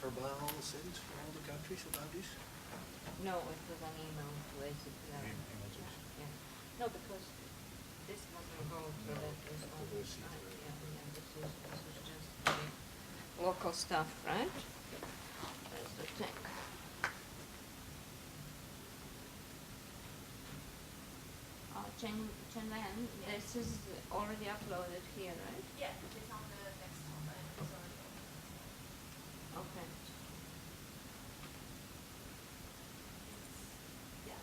Verbal sent for all the countries about this? No, it was an email related to that. Yeah. No, because this doesn't go to that this one. This is just local stuff, right? There's the thing. Chen Len, this is already uploaded here, right? Yeah, it's on the desktop and it's already open. Okay. Yeah.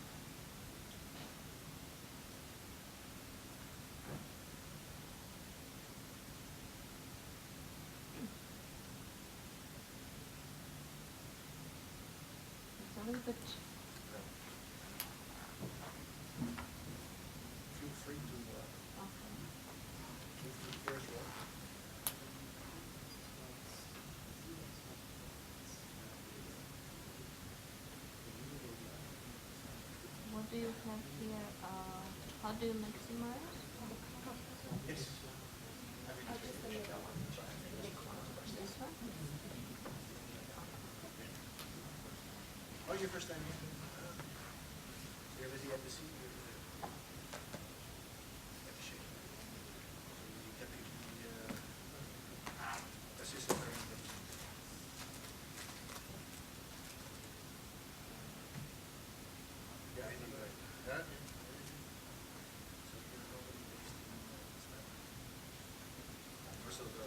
It's a little bit. Feel free to give the first one. What do you have here? How do you maximize? Yes. Just the middle one. This one? Oh, your first time here? You're with the embassy? Appreciate it. You get the assistant arrangement. Yeah, anyway. Huh? So you're nobody based in First of all,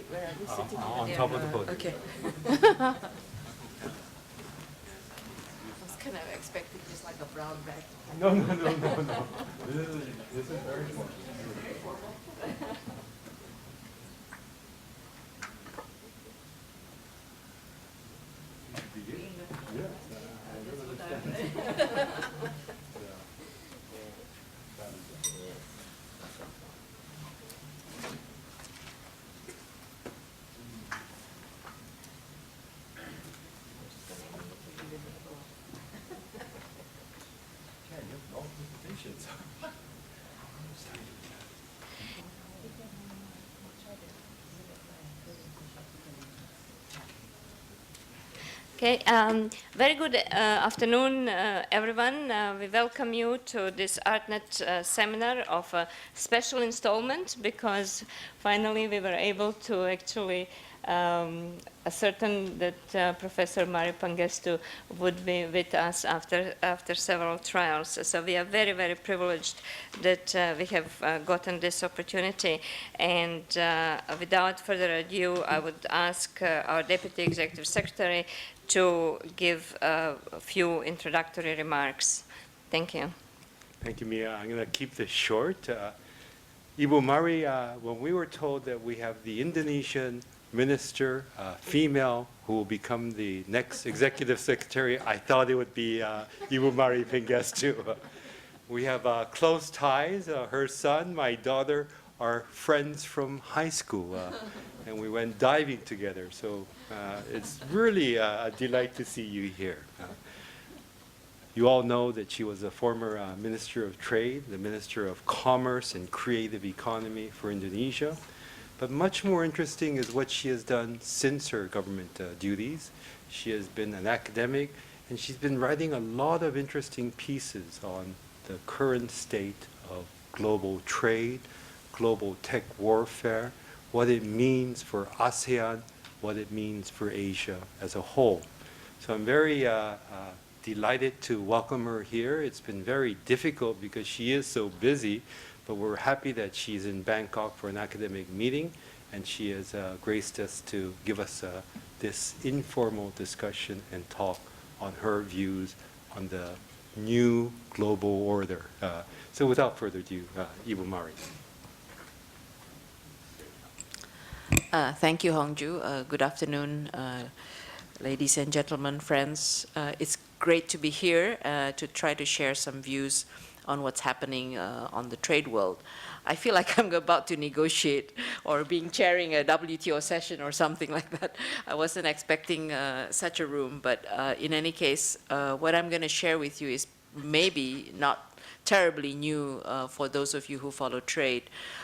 Where are we sitting? On top of the podium. Okay. I was kind of expecting just like a brown bag. No. This is very important. Okay, very good afternoon, everyone. We welcome you to this ARTNeT seminar of a special installment because finally we were able to actually ascertain that Professor Mari Pangestu would be with us after several trials. So we are very, very privileged that we have gotten this opportunity. And without further ado, I would ask our Deputy Executive Secretary to give a few introductory remarks. Thank you. Thank you, Mia. I'm going to keep this short. Ibu Mari, when we were told that we have the Indonesian minister, female, who will become the next executive secretary, I thought it would be Ibu Mari Pangestu. We have close ties. Her son, my daughter, are friends from high school, and we went diving together. So it's really a delight to see you here. You all know that she was a former Minister of Trade, the Minister of Commerce and Creative Economy for Indonesia. But much more interesting is what she has done since her government duties. She has been an academic, and she's been writing a lot of interesting pieces on the current state of global trade, global tech warfare, what it means for ASEAN, what it means for Asia as a whole. So I'm very delighted to welcome her here. It's been very difficult because she is so busy, but we're happy that she's in Bangkok for an academic meeting, and she has graced us to give us this informal discussion and talk on her views on the new global order. So without further ado, Ibu Mari. Thank you, Hongju. Good afternoon, ladies and gentlemen, friends. It's great to be here to try to share some views on what's happening on the trade world. I feel like I'm about to negotiate or being chairing a WTO session or something like that. I wasn't expecting such a room, but in any case, what I'm going to share with you is maybe not terribly new for those of you who follow trade,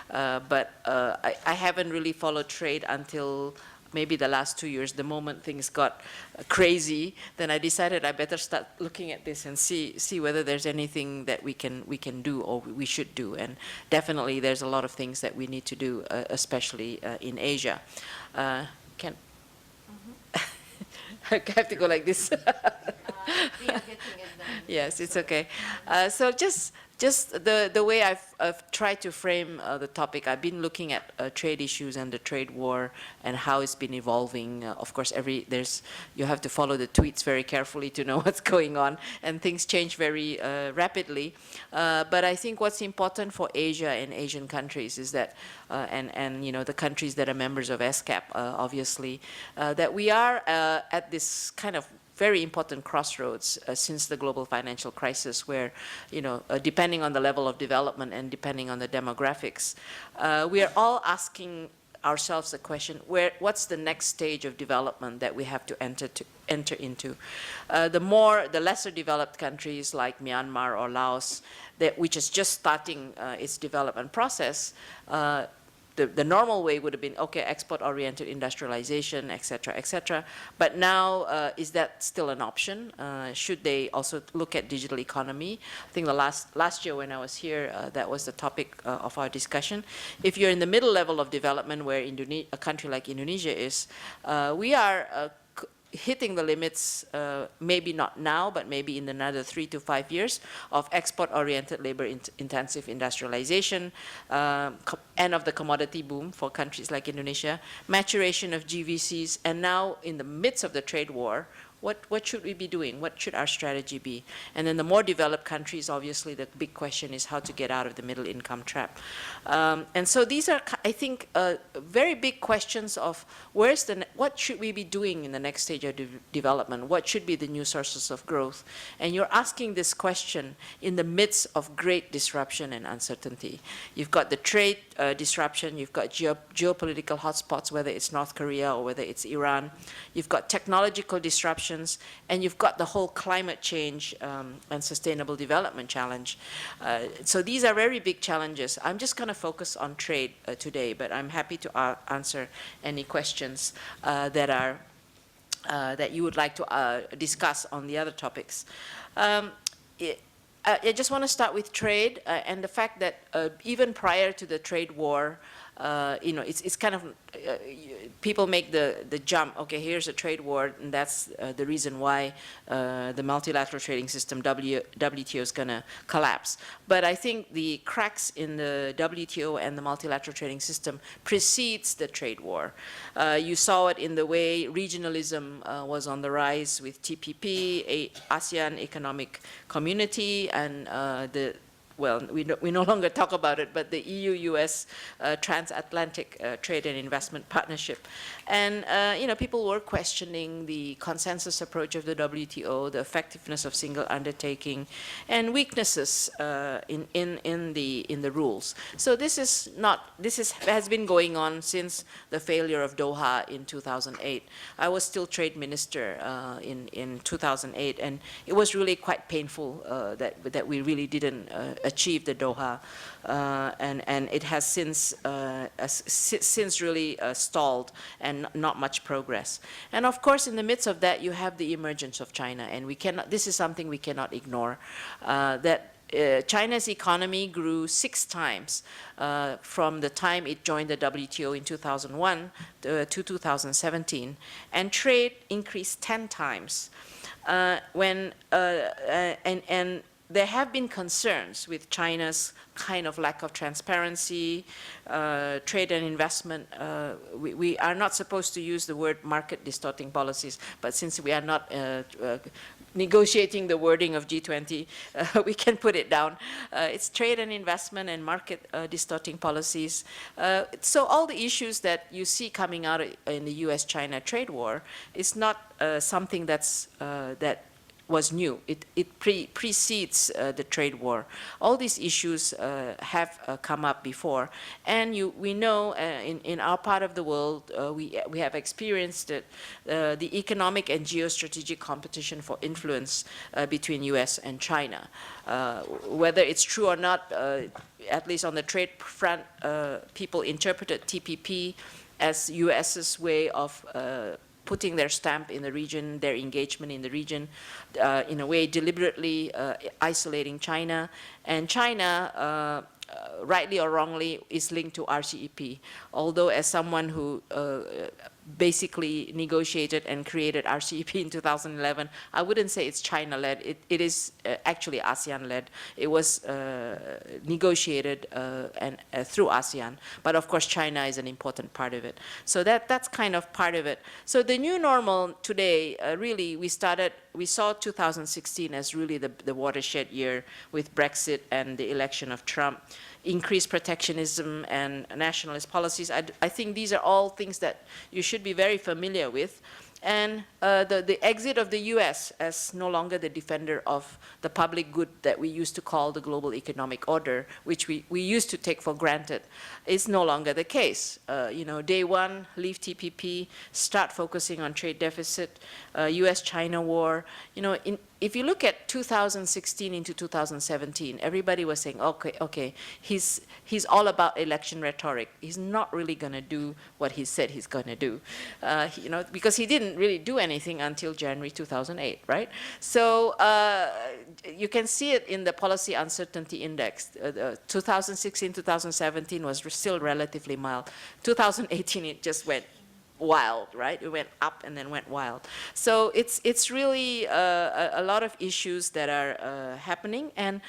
but I haven't really followed trade until maybe the last 2 years. The moment things got crazy, then I decided I better start looking at this and see whether there's anything that we can do or we should do. And definitely there's a lot of things that we need to do, especially in Asia. I have to go like this. We are getting it done. Yes, it's okay. So just the way I've tried to frame the topic, I've been looking at trade issues and the trade war and how it's been evolving. Of course, you have to follow the tweets very carefully to know what's going on, and things change very rapidly. But I think what's important for Asia and Asian countries is that, and you know, the countries that are members of ESCAP, obviously, that we are at this kind of very important crossroads since the global financial crisis, where, you know, depending on the level of development and depending on the demographics, we are all asking ourselves the question: what's the next stage of development that we have to enter into? The lesser developed countries like Myanmar or Laos, which is just starting its development process. The normal way would have been, okay, export-oriented industrialization, et cetera, but now is that still an option? Should they also look at digital economy? I think the last year when I was here, that was the topic of our discussion. If you're in the middle level of development, where a country like Indonesia is, we are hitting the limits, maybe not now, but maybe in another 3 to 5 years, of export-oriented labor-intensive industrialization, end of the commodity boom for countries like Indonesia, maturation of GVCs, and now in the midst of the trade war, what should we be doing? What should our strategy be? And then the more developed countries, obviously, the big question is how to get out of the middle income trap. And so these are, I think, very big questions of what should we be doing in the next stage of development? What should be the new sources of growth? And you're asking this question in the midst of great disruption and uncertainty. You've got the trade disruption, you've got geopolitical hotspots, whether it's North Korea or whether it's Iran. You've got technological disruption, and you've got the whole climate change and sustainable development challenge. So these are very big challenges. I'm just going to focus on trade today, but I'm happy to answer any questions that you would like to discuss on the other topics. I just want to start with trade and the fact that even prior to the trade war, you know, it's kind of, people make the jump, okay, here's a trade war, and that's the reason why the multilateral trading system, WTO, is going to collapse. But I think the cracks in the WTO and the multilateral trading system precedes the trade war. You saw it in the way regionalism was on the rise with TPP, ASEAN Economic Community, and we no longer talk about it, but the EU-US transatlantic trade and investment partnership. And, you know, people were questioning the consensus approach of the WTO, the effectiveness of single undertaking, and weaknesses in the rules. So this has been going on since the failure of Doha in 2008. I was still trade minister in 2008, and it was really quite painful that we really didn't achieve the Doha, and it has since really stalled and not much progress. And of course, in the midst of that, you have the emergence of China, and this is something we cannot ignore. China's economy grew 6 times from the time it joined the WTO in 2001 to 2017, and trade increased 10 times. There have been concerns with China's kind of lack of transparency, trade and investment. We are not supposed to use the word market distorting policies, but since we are not negotiating the wording of G20, we can put it down. It's trade and investment and market distorting policies. So all the issues that you see coming out in the US-China trade war is not something that was new. It precedes the trade war. All these issues have come up before, and we know in our part of the world we have experienced it, the economic and geostrategic competition for influence between U.S. and China. Whether it's true or not, at least on the trade front, people interpreted TPP as U.S.'s way of putting their stamp in the region, their engagement in the region, in a way deliberately isolating China. And China, rightly or wrongly, is linked to RCEP. Although as someone who basically negotiated and created RCEP in 2011, I wouldn't say it's China-led. It is actually ASEAN-led. It was negotiated and through ASEAN. But of course, China is an important part of it. So that's kind of part of it. So the new normal today, really, we saw 2016 as really the watershed year with Brexit and the election of Trump. Increased protectionism and nationalist policies. I think these are all things that you should be very familiar with. And the exit of the US as no longer the defender of the public good that we used to call the global economic order, which we used to take for granted, is no longer the case. Day one, leave TPP, start focusing on trade deficit, US-China war. If you look at 2016 into 2017, everybody was saying, okay, he's all about election rhetoric. He's not really going to do what he said he's going to do, because he didn't really do anything until January 2008, right? So you can see it in the policy uncertainty index. 2016, 2017 was still relatively mild. 2018, it just went wild, right? It went up and then went wild. So it's really a lot of issues that are happening. And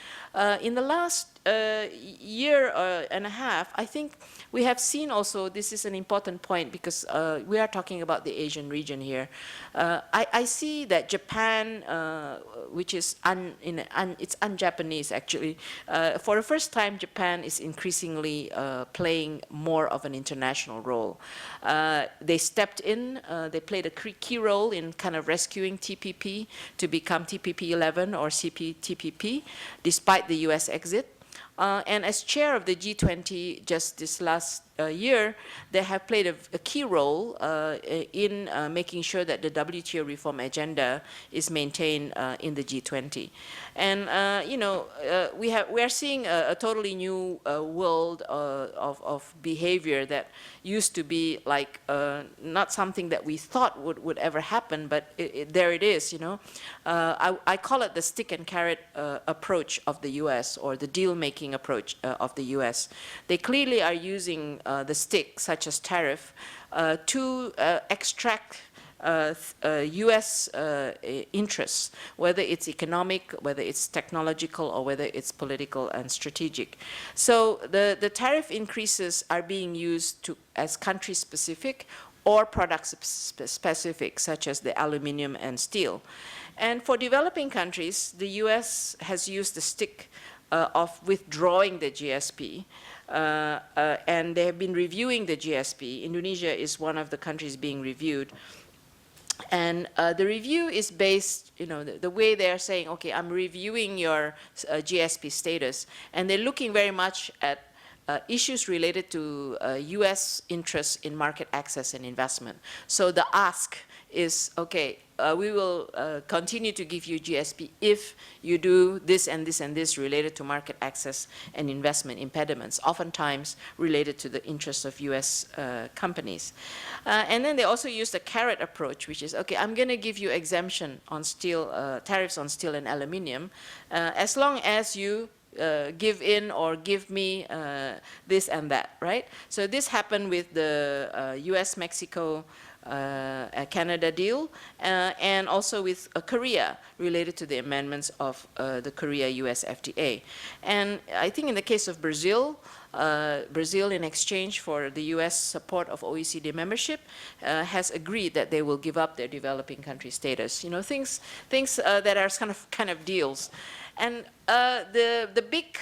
in the last year and a half, I think we have seen also, this is an important point because we are talking about the Asian region here. I see that Japan, which is it's un-Japanese actually, for the first time Japan is increasingly playing more of an international role. They stepped in, they played a key role in kind of rescuing TPP to become TPP 11 or CPTPP, despite the US exit. And as chair of the G20 just this last year, they have played a key role in making sure that the WTO reform agenda is maintained in the G20. And we are seeing a totally new world of behavior that used to be like not something that we thought would ever happen, but there it is. I call it the stick and carrot approach of the U.S. or the deal-making approach of the U.S. They clearly are using the stick, such as tariff, to extract U.S. interests, whether it's economic, whether it's technological, or whether it's political and strategic. So the tariff increases are being used as country-specific or product-specific, such as the aluminum and steel. And for developing countries, the U.S. has used the stick of withdrawing the GSP. And they have been reviewing the GSP. Indonesia is one of the countries being reviewed. And the review is based, the way they're saying, okay, I'm reviewing your GSP status. And they're looking very much at issues related to US interests in market access and investment. So the ask is, okay, we will continue to give you GSP if you do this and this and this related to market access and investment impediments, oftentimes related to the interests of US companies. And then they also use the carrot approach, which is, okay, I'm going to give you exemption on steel, tariffs on steel and aluminum, as long as you give in or give me this and that, right? So this happened with the US-Mexico Canada deal, and also with Korea related to the amendments of the Korea-US FTA. And I think in the case of Brazil, Brazil, in exchange for the US support of OECD membership, has agreed that they will give up their developing country status. You know, things that are kind of deals. And the big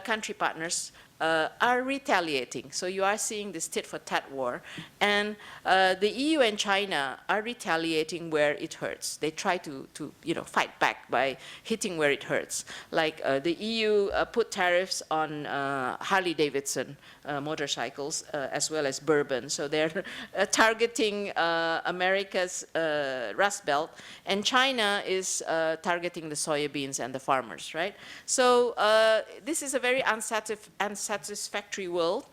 country partners are retaliating. So you are seeing this tit-for-tat war. And the EU and China are retaliating where it hurts. They try to fight back by hitting where it hurts. Like the EU put tariffs on Harley-Davidson motorcycles as well as bourbon. So they're targeting America's Rust Belt. And China is targeting the soybeans and the farmers, right? So this is a very unsatisfactory world,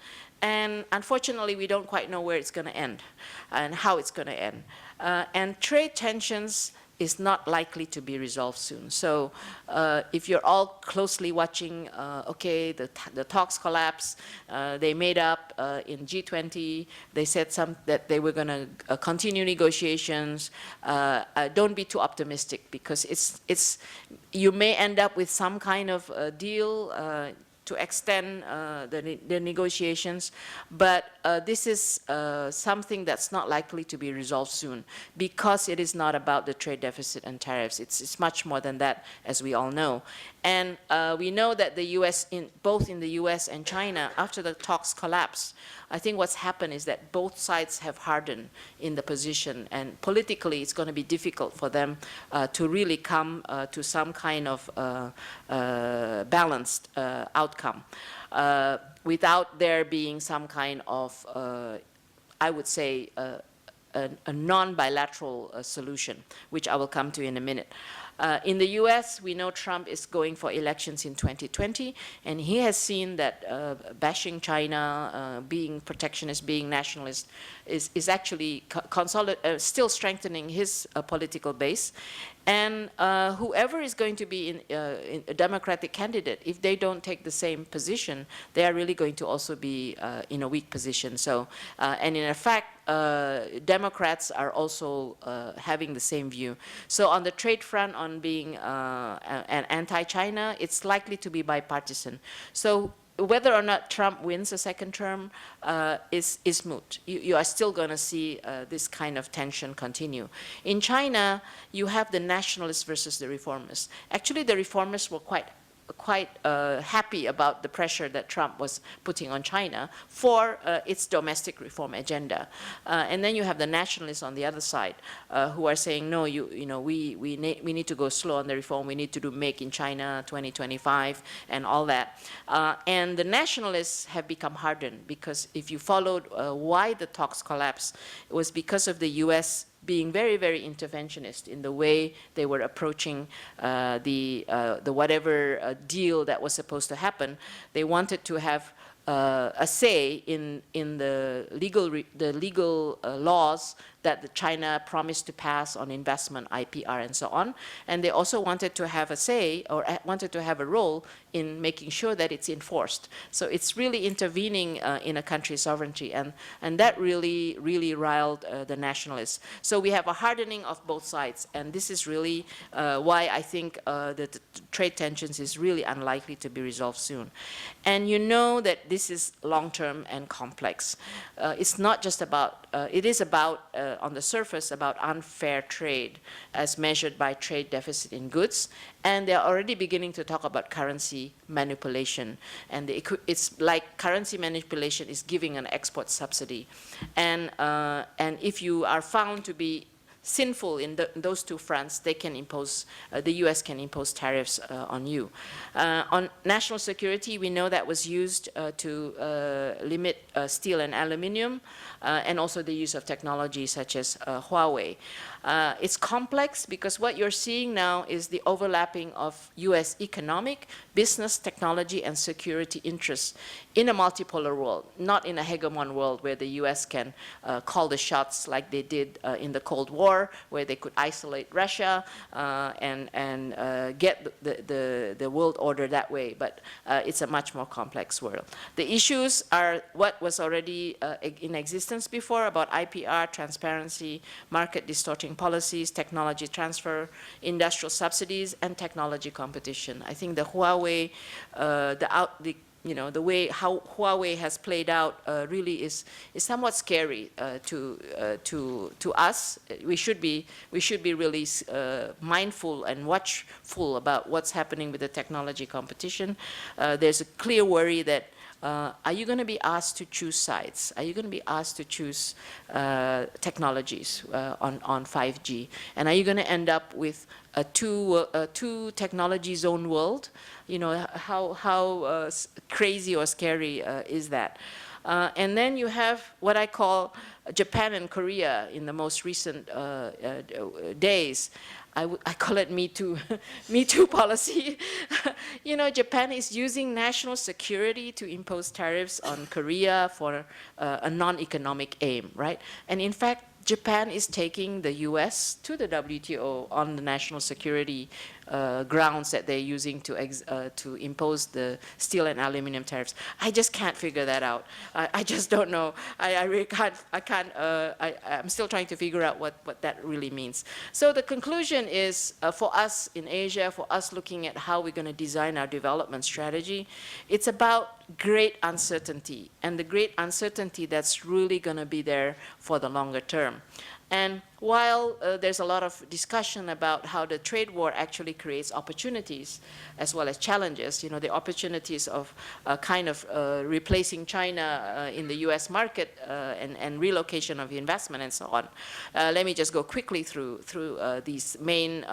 and unfortunately we don't quite know where it's going to end and how it's going to end. And trade tensions is not likely to be resolved soon. So if you're all closely watching, okay, the talks collapse, they made up in G20, they said that they were going to continue negotiations. Don't be too optimistic, because you may end up with some kind of deal to extend the negotiations, but this is something that's not likely to be resolved soon, because it is not about the trade deficit and tariffs. It's much more than that, as we all know. And we know that the US, both in the US and China, after the talks collapsed, I think what's happened is that both sides have hardened in the position, and politically it's going to be difficult for them to really come to some kind of balanced outcome without there being some kind of, I would say, a non-bilateral solution, which I will come to in a minute. In the US, we know Trump is going for elections in 2020, and he has seen that bashing China, being protectionist, being nationalist, is actually still strengthening his political base. And whoever is going to be in a Democratic candidate, if they don't take the same position, they are really going to also be in a weak position. So, and in fact, Democrats are also having the same view. So on the trade front, on being an anti-China, it's likely to be bipartisan. So whether or not Trump wins a second term is moot. You are still going to see this kind of tension continue. In China, you have the nationalists versus the reformists. Actually, the reformists were quite happy about the pressure that Trump was putting on China for its domestic reform agenda. And then you have the nationalists on the other side who are saying, no, we need to go slow on the reform. We need to do Make in China 2025 and all that. And the nationalists have become hardened, because if you followed why the talks collapsed, it was because of the US being very, very interventionist in the way they were approaching the whatever deal that was supposed to happen. They wanted to have a say in the legal laws that China promised to pass on investment, IPR, and so on. And they also wanted to have a say, or wanted to have a role in making sure that it's enforced. So it's really intervening in a country's sovereignty, and that really, really riled the nationalists. So we have a hardening of both sides, and this is really why I think that the trade tensions is really unlikely to be resolved soon. And you know that this is long-term and complex. It's not just about, it is about, on the surface, about unfair trade as measured by trade deficit in goods, and they're already beginning to talk about currency manipulation. And it's like currency manipulation is giving an export subsidy. And if you are found to be sinful in those two fronts, they can impose, the US can impose tariffs on you. On national security, we know that was used to limit steel and aluminum, and also the use of technology such as Huawei. It's complex because what you're seeing now is the overlapping of US economic, business, technology, and security interests in a multipolar world, not in a hegemon world where the US can call the shots like they did in the Cold War, war where they could isolate Russia and get the world order that way. But it's a much more complex world. The issues are what was already in existence before about IPR, transparency, market distorting policies, technology transfer, industrial subsidies, and technology competition. I think the Huawei, the way how Huawei has played out really is somewhat scary to us. We should be really mindful and watchful about what's happening with the technology competition. There's a clear worry that are you going to be asked to choose sides? Are you going to be asked to choose technologies on 5G? And are you going to end up with a two technology zone world? How crazy or scary is that? And then you have what I call Japan and Korea in the most recent days. I call it Me Too, Me Too policy. Japan is using national security to impose tariffs on Korea for a non-economic aim, right? And in fact, Japan is taking the US to the WTO on the national security grounds that they're using to impose the steel and aluminum tariffs. I just can't figure that out. I just don't know. I really can't. I'm still trying to figure out what that really means. So the conclusion is for us in Asia, for us looking at how we're going to design our development strategy, it's about great uncertainty, and the great uncertainty that's really going to be there for the longer term. And while there's a lot of discussion about how the trade war actually creates opportunities as well as challenges, the opportunities of replacing China in the US market and relocation of investment and so on. Let me just go quickly through these main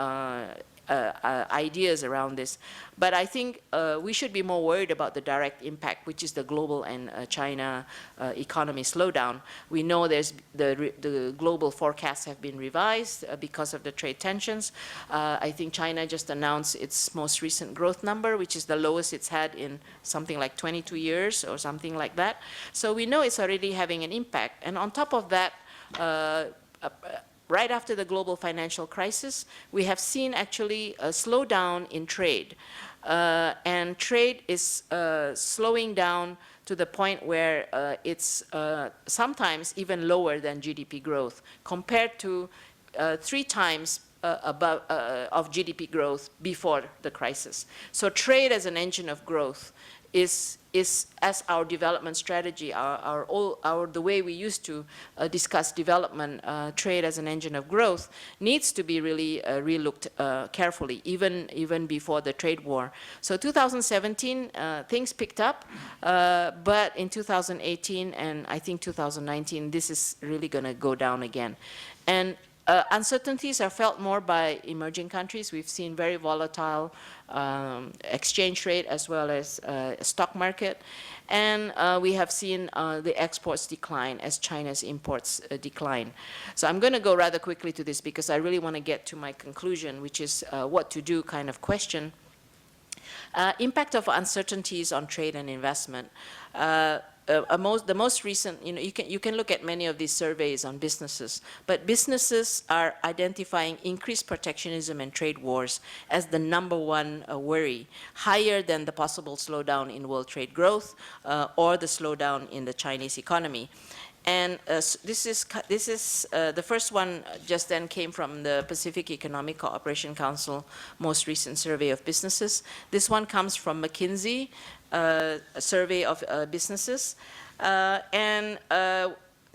ideas around this. But I think we should be more worried about the direct impact, which is the global and China economy slowdown. We know there's the global forecasts have been revised because of the trade tensions. I think China just announced its most recent growth number, which is the lowest it's had in something like 22 years or something like that. So we know it's already having an impact. And on top of that, right after the global financial crisis, we have seen actually a slowdown in trade. And trade is slowing down to the point where it's sometimes even lower than GDP growth, compared to 3 times above of GDP growth before the crisis. So trade as an engine of growth is as our development strategy, the way we used to discuss development, trade as an engine of growth, needs to be really relooked carefully, even before the trade war. So 2017, things picked up, but in 2018 and I think 2019, this is really going to go down again. And uncertainties are felt more by emerging countries. We've seen very volatile exchange rate as well as stock market. And we have seen the exports decline as China's imports decline. So I'm going to go rather quickly to this because I really want to get to my conclusion, which is what to do kind of question. Impact of uncertainties on trade and investment. The most recent, you can look at many of these surveys on businesses, but businesses are identifying increased protectionism and trade wars as the #1 worry, higher than the possible slowdown in world trade growth or the slowdown in the Chinese economy. And this is the first one just then came from the Pacific Economic Cooperation Council most recent survey of businesses. This one comes from McKinsey, a survey of businesses. And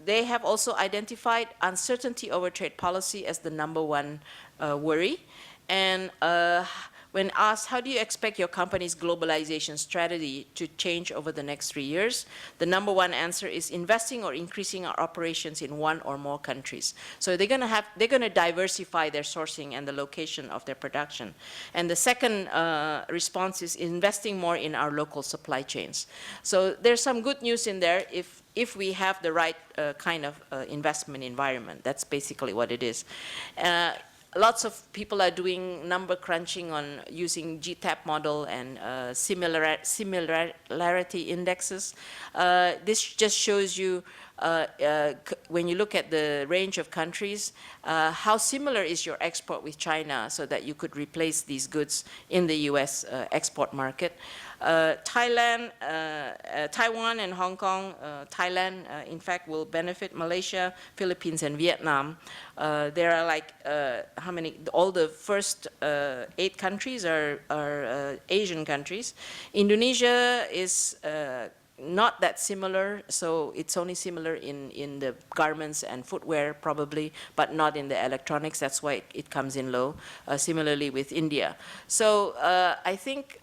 they have also identified uncertainty over trade policy as the #1 worry. And when asked, how do you expect your company's globalization strategy to change over the next 3 years? The #1 answer is investing or increasing our operations in 1 or more countries. So they're going to diversify their sourcing and the location of their production. And the second response is investing more in our local supply chains. So there's some good news in there if we have the right kind of investment environment. That's basically what it is. lots of people are doing number crunching on using GTAP model and similarity indexes. This just shows you when you look at the range of countries, how similar is your export with China so that you could replace these goods in the US export market. Taiwan and Hong Kong, Thailand in fact will benefit, Malaysia, Philippines and Vietnam. There are like, how many, all the first 8 countries are Asian countries. Indonesia is not that similar, so it's only similar in the garments and footwear probably, but not in the electronics. That's why it comes in low. Similarly with India. So I think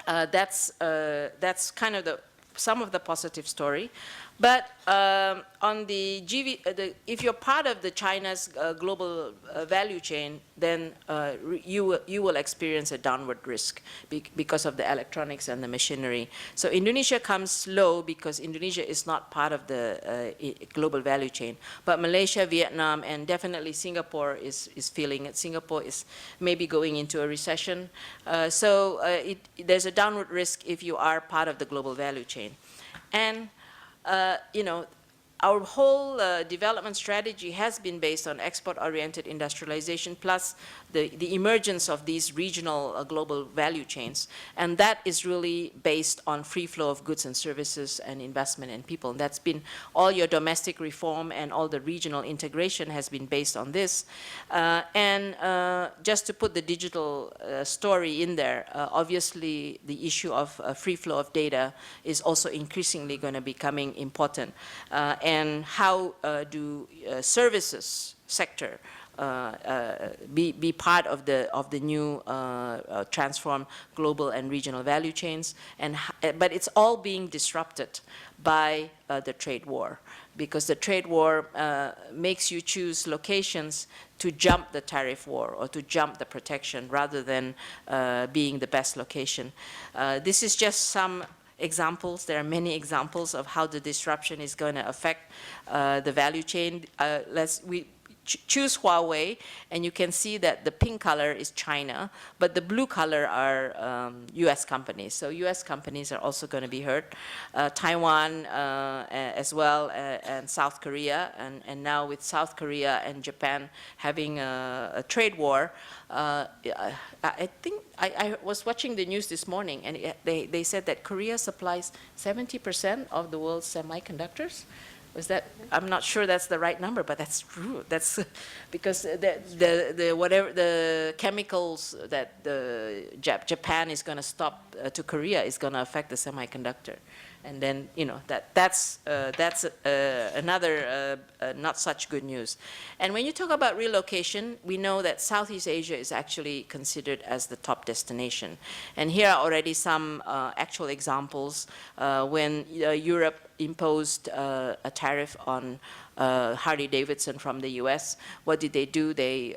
that's kind of some of the positive story. But on the if you're part of the China's global value chain, then you will experience a downward risk because of the electronics and the machinery. So Indonesia comes low because Indonesia is not part of the global value chain. But Malaysia, Vietnam, and definitely Singapore is feeling it. Singapore is maybe going into a recession. So there's a downward risk if you are part of the global value chain. And you know, our whole development strategy has been based on export-oriented industrialization plus the emergence of these regional global value chains. And that is really based on free flow of goods and services and investment in people. And that's been all your domestic reform and all the regional integration has been based on this. Just to put the digital story in there, obviously the issue of free flow of data is also increasingly going to be becoming important. And how do services sector be part of the new transformed global and regional value chains, but it's all being disrupted by the trade war, because the trade war makes you choose locations to jump the tariff war or to jump the protection rather than being the best location. This is just some examples. There are many examples of how the disruption is going to affect the value chain. We choose Huawei, and you can see that the pink color is China, but the blue color are US companies. So US companies are also going to be hurt. Taiwan as well, and South Korea, and now with South Korea and Japan having a trade war, I think I was watching the news this morning, and they said that Korea supplies 70% of the world's semiconductors. Was that, I'm not sure that's the right number, but that's true. That's because the chemicals that Japan is going to stop to Korea is going to affect the semiconductor. And then, you know, that's another not such good news. And when you talk about relocation, we know that Southeast Asia is actually considered as the top destination. And here are already some actual examples when Europe imposed a tariff on Harley-Davidson from the US. What did they do? They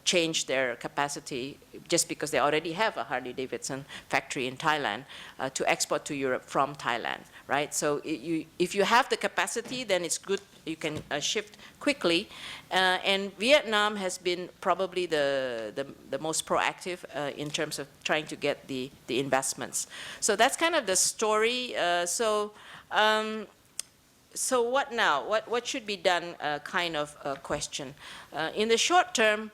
changed their capacity just because they already have a Harley-Davidson factory in Thailand to export to Europe from Thailand, right? So if you have the capacity, then it's good. You can shift quickly. And Vietnam has been probably the most proactive in terms of trying to get the investments. So that's kind of the story. So what now? What should be done kind of question. In the short term,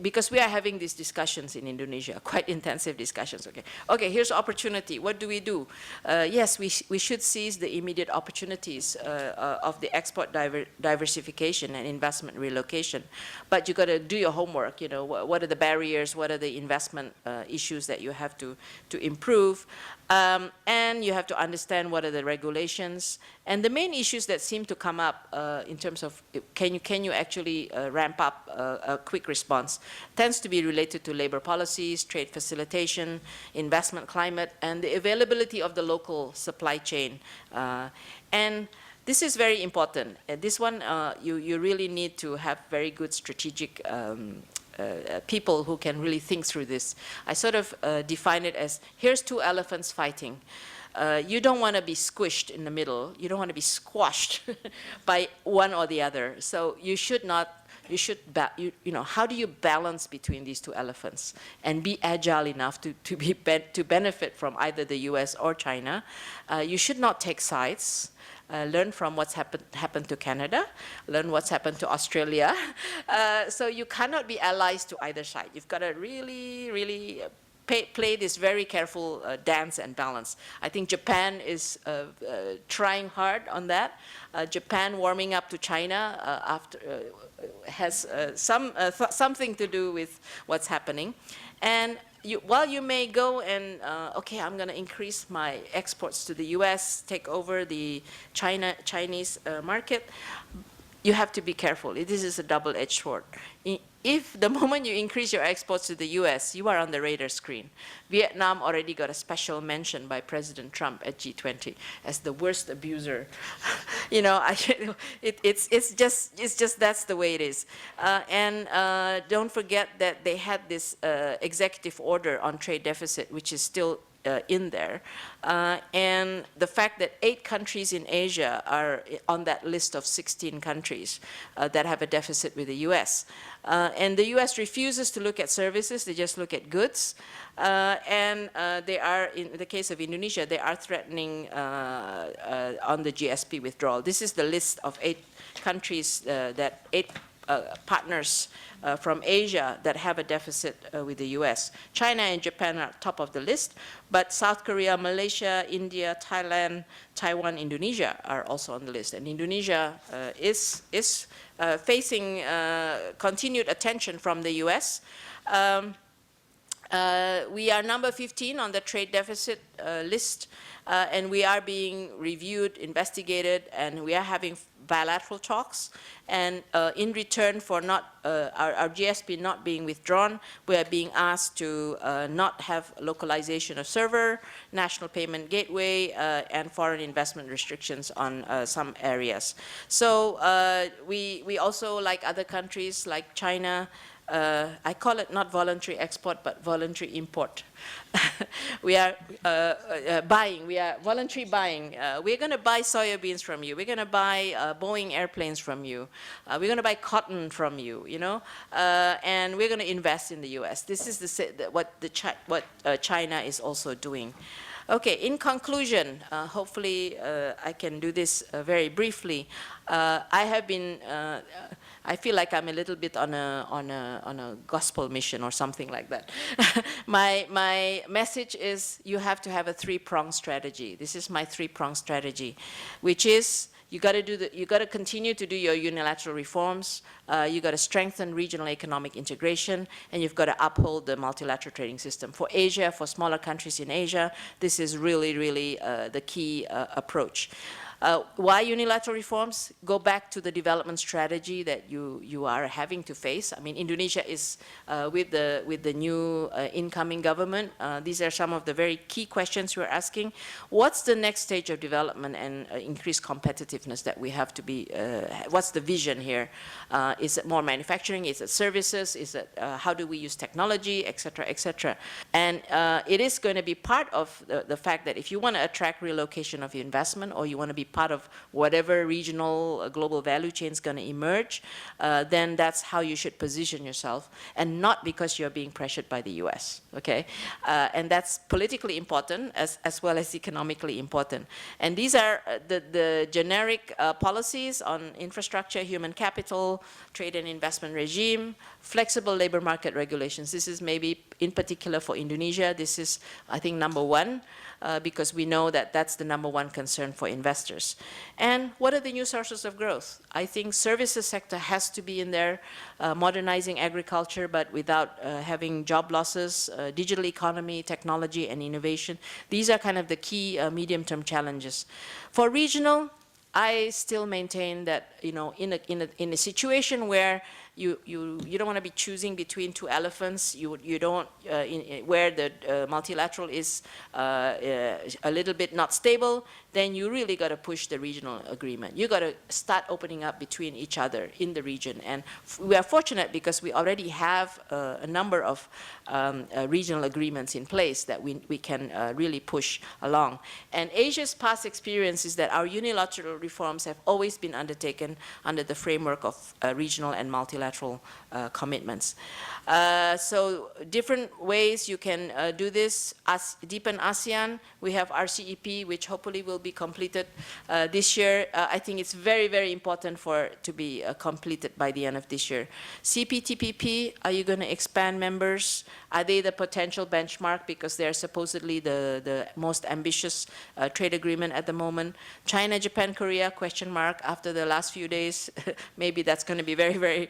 because we are having these discussions in Indonesia, quite intensive discussions, okay, here's opportunity. What do we do? Yes, we should seize the immediate opportunities of the export diversification and investment relocation. But you got to do your homework, you know, what are the barriers, what are the investment issues that you have to improve. And you have to understand what are the regulations. And the main issues that seem to come up in terms of can you actually ramp up a quick response tends to be related to labor policies, trade facilitation, investment climate, and the availability of the local supply chain. And this is very important. This one, you really need to have very good strategic people who can really think through this. I sort of define it as, here's 2 elephants fighting. You don't want to be squished in the middle. You don't want to be squashed by one or the other. So you should not you should, how do you balance between these two elephants and be agile enough to benefit from either the US or China? You should not take sides. Learn from what's happened to Canada, learn what's happened to Australia. So you cannot be allies to either side. You've got to really, really play this very careful dance and balance. I think Japan is trying hard on that. Japan warming up to China has something to do with what's happening. And while you may go and, okay, I'm going to increase my exports to the US, take over the Chinese market, you have to be careful. This is a double-edged sword. If the moment you increase your exports to the US, you are on the radar screen. Vietnam already got a special mention by President Trump at G20 as the worst abuser. It's just that's the way it is. And don't forget that they had this executive order on trade deficit, which is still in there. And the fact that 8 countries in Asia are on that list of 16 countries that have a deficit with the US. And the US refuses to look at services, they just look at goods. And they are, in the case of Indonesia, they are threatening on the GSP withdrawal. This is the list of 8 countries, that 8 partners from Asia that have a deficit with the US. China and Japan are top of the list, but South Korea, Malaysia, India, Thailand, Taiwan, Indonesia are also on the list. And Indonesia is facing continued attention from the US. We are number 15 on the trade deficit list, and we are being reviewed, investigated, and we are having bilateral talks. And in return for our GSP not being withdrawn, we are being asked to not have localization of server, national payment gateway, and foreign investment restrictions on some areas. So we also, like other countries like China, I call it not voluntary export, but voluntary import. We are buying, we are voluntary buying. We're going to buy soybeans from you. We're going to buy Boeing airplanes from you. We're going to buy cotton from you, and we're going to invest in the US. This is what China is also doing. Okay, in conclusion, hopefully I can do this very briefly. I feel like I'm a little bit on a gospel mission or something like that. My message is you have to have a 3-pronged strategy. This is my 3-pronged strategy, which is you got to continue to do your unilateral reforms. You got to strengthen regional economic integration, and you've got to uphold the multilateral trading system. For Asia, for smaller countries in Asia, this is really, really the key approach. Why unilateral reforms? Go back to the development strategy that you are having to face. I mean, Indonesia is with the new incoming government. These are some of the very key questions we're asking. What's the next stage of development and increased competitiveness that we have to be? What's the vision here? Is it more manufacturing? Is it services? Is it how do we use technology, et cetera, et cetera? And it is going to be part of the fact that if you want to attract relocation of investment, or you want to be part of whatever regional global value chain is going to emerge, then that's how you should position yourself, and not because you're being pressured by the US, okay? And that's politically important as well as economically important. And these are the generic policies on infrastructure, human capital, trade and investment regime, flexible labor market regulations. This is maybe in particular for Indonesia, this is, I think, number 1. Because we know that that's the number 1 concern for investors. And what are the new sources of growth? I think services sector has to be in there, modernizing agriculture, but without having job losses, digital economy, technology, and innovation. These are kind of the key medium-term challenges. For regional, I still maintain that, in a situation where you don't want to be choosing between 2 elephants. You don't where the multilateral is a little bit not stable. Then you really got to push the regional agreement. You got to start opening up between each other in the region. And we are fortunate because we already have a number of regional agreements in place that we can really push along. And Asia's past experience is that our unilateral reforms have always been undertaken under the framework of regional and multilateral multilateral commitments. So different ways you can do this. Deepen ASEAN, we have RCEP, which hopefully will be completed this year. I think it's very, very important for it to be completed by the end of this year. CPTPP, are you going to expand members? Are they the potential benchmark because they're supposedly the most ambitious trade agreement at the moment? China, Japan, Korea, question mark after the last few days. Maybe that's going to be very, very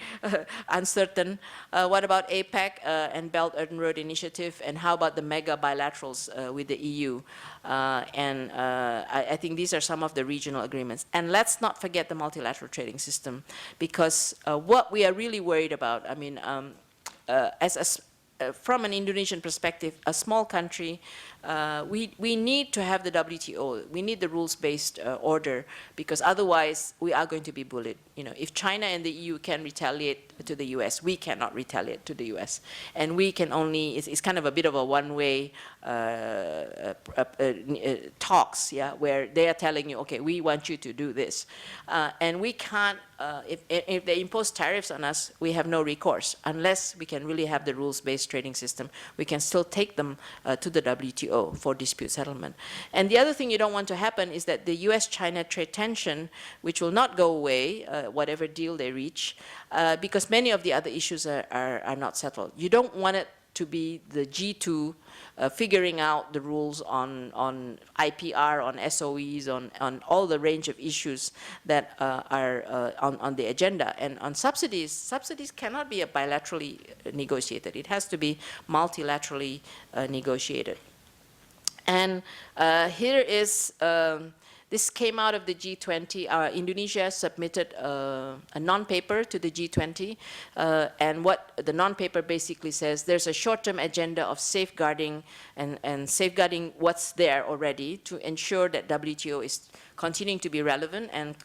uncertain. What about APEC and Belt and Road Initiative? And how about the mega bilaterals with the EU? I think these are some of the regional agreements. And let's not forget the multilateral trading system, because what we are really worried about, I mean, from an Indonesian perspective, a small country, we need to have the WTO. We need the rules-based order, because otherwise we are going to be bullied. You know, if China and the EU can retaliate to the US, we cannot retaliate to the US. And we can only, it's kind of a bit of a one-way talks, yeah, where they are telling you, okay, we want you to do this. And we can't, if they impose tariffs on us, we have no recourse. Unless we can really have the rules-based trading system, we can still take them to the WTO for dispute settlement. And the other thing you don't want to happen is that the US-China trade tension, which will not go away, whatever deal they reach, because many of the other issues are not settled. You don't want it to be the G2 figuring out the rules on IPR, on SOEs, on all the range of issues that are on the agenda. And on subsidies, subsidies cannot be bilaterally negotiated. It has to be multilaterally negotiated. And here is, this came out of the G20. Indonesia submitted a non-paper to the G20, and what the non-paper basically says, there's a short-term agenda of safeguarding and safeguarding what's there already to ensure that WTO is continuing to be relevant and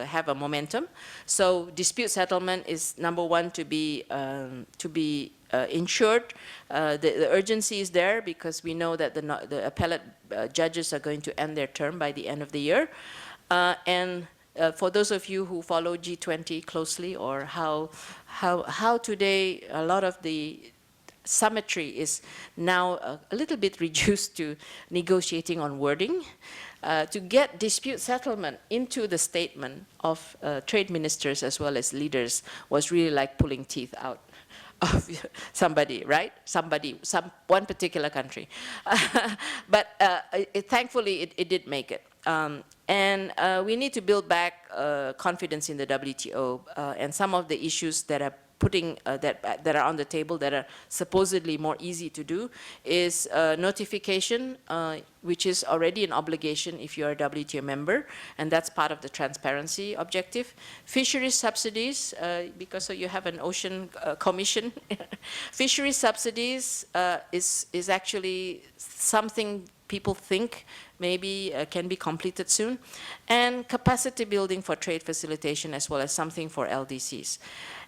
have a momentum. So dispute settlement is number one to be ensured. The urgency is there because we know that the appellate judges are going to end their term by the end of the year. For those of you who follow G20 closely, or how today a lot of the symmetry is now a little bit reduced to negotiating on wording. To get dispute settlement into the statement of trade ministers as well as leaders was really like pulling teeth out of somebody, right? One particular country. But thankfully, it did make it. We need to build back confidence in the WTO, and some of the issues that are that are on the table that are supposedly more easy to do is notification, which is already an obligation if you're a WTO member, and that's part of the transparency objective. Fishery subsidies, because you have an ocean commission. Fishery subsidies is actually something people think maybe can be completed soon. And capacity building for trade facilitation as well as something for LDCs.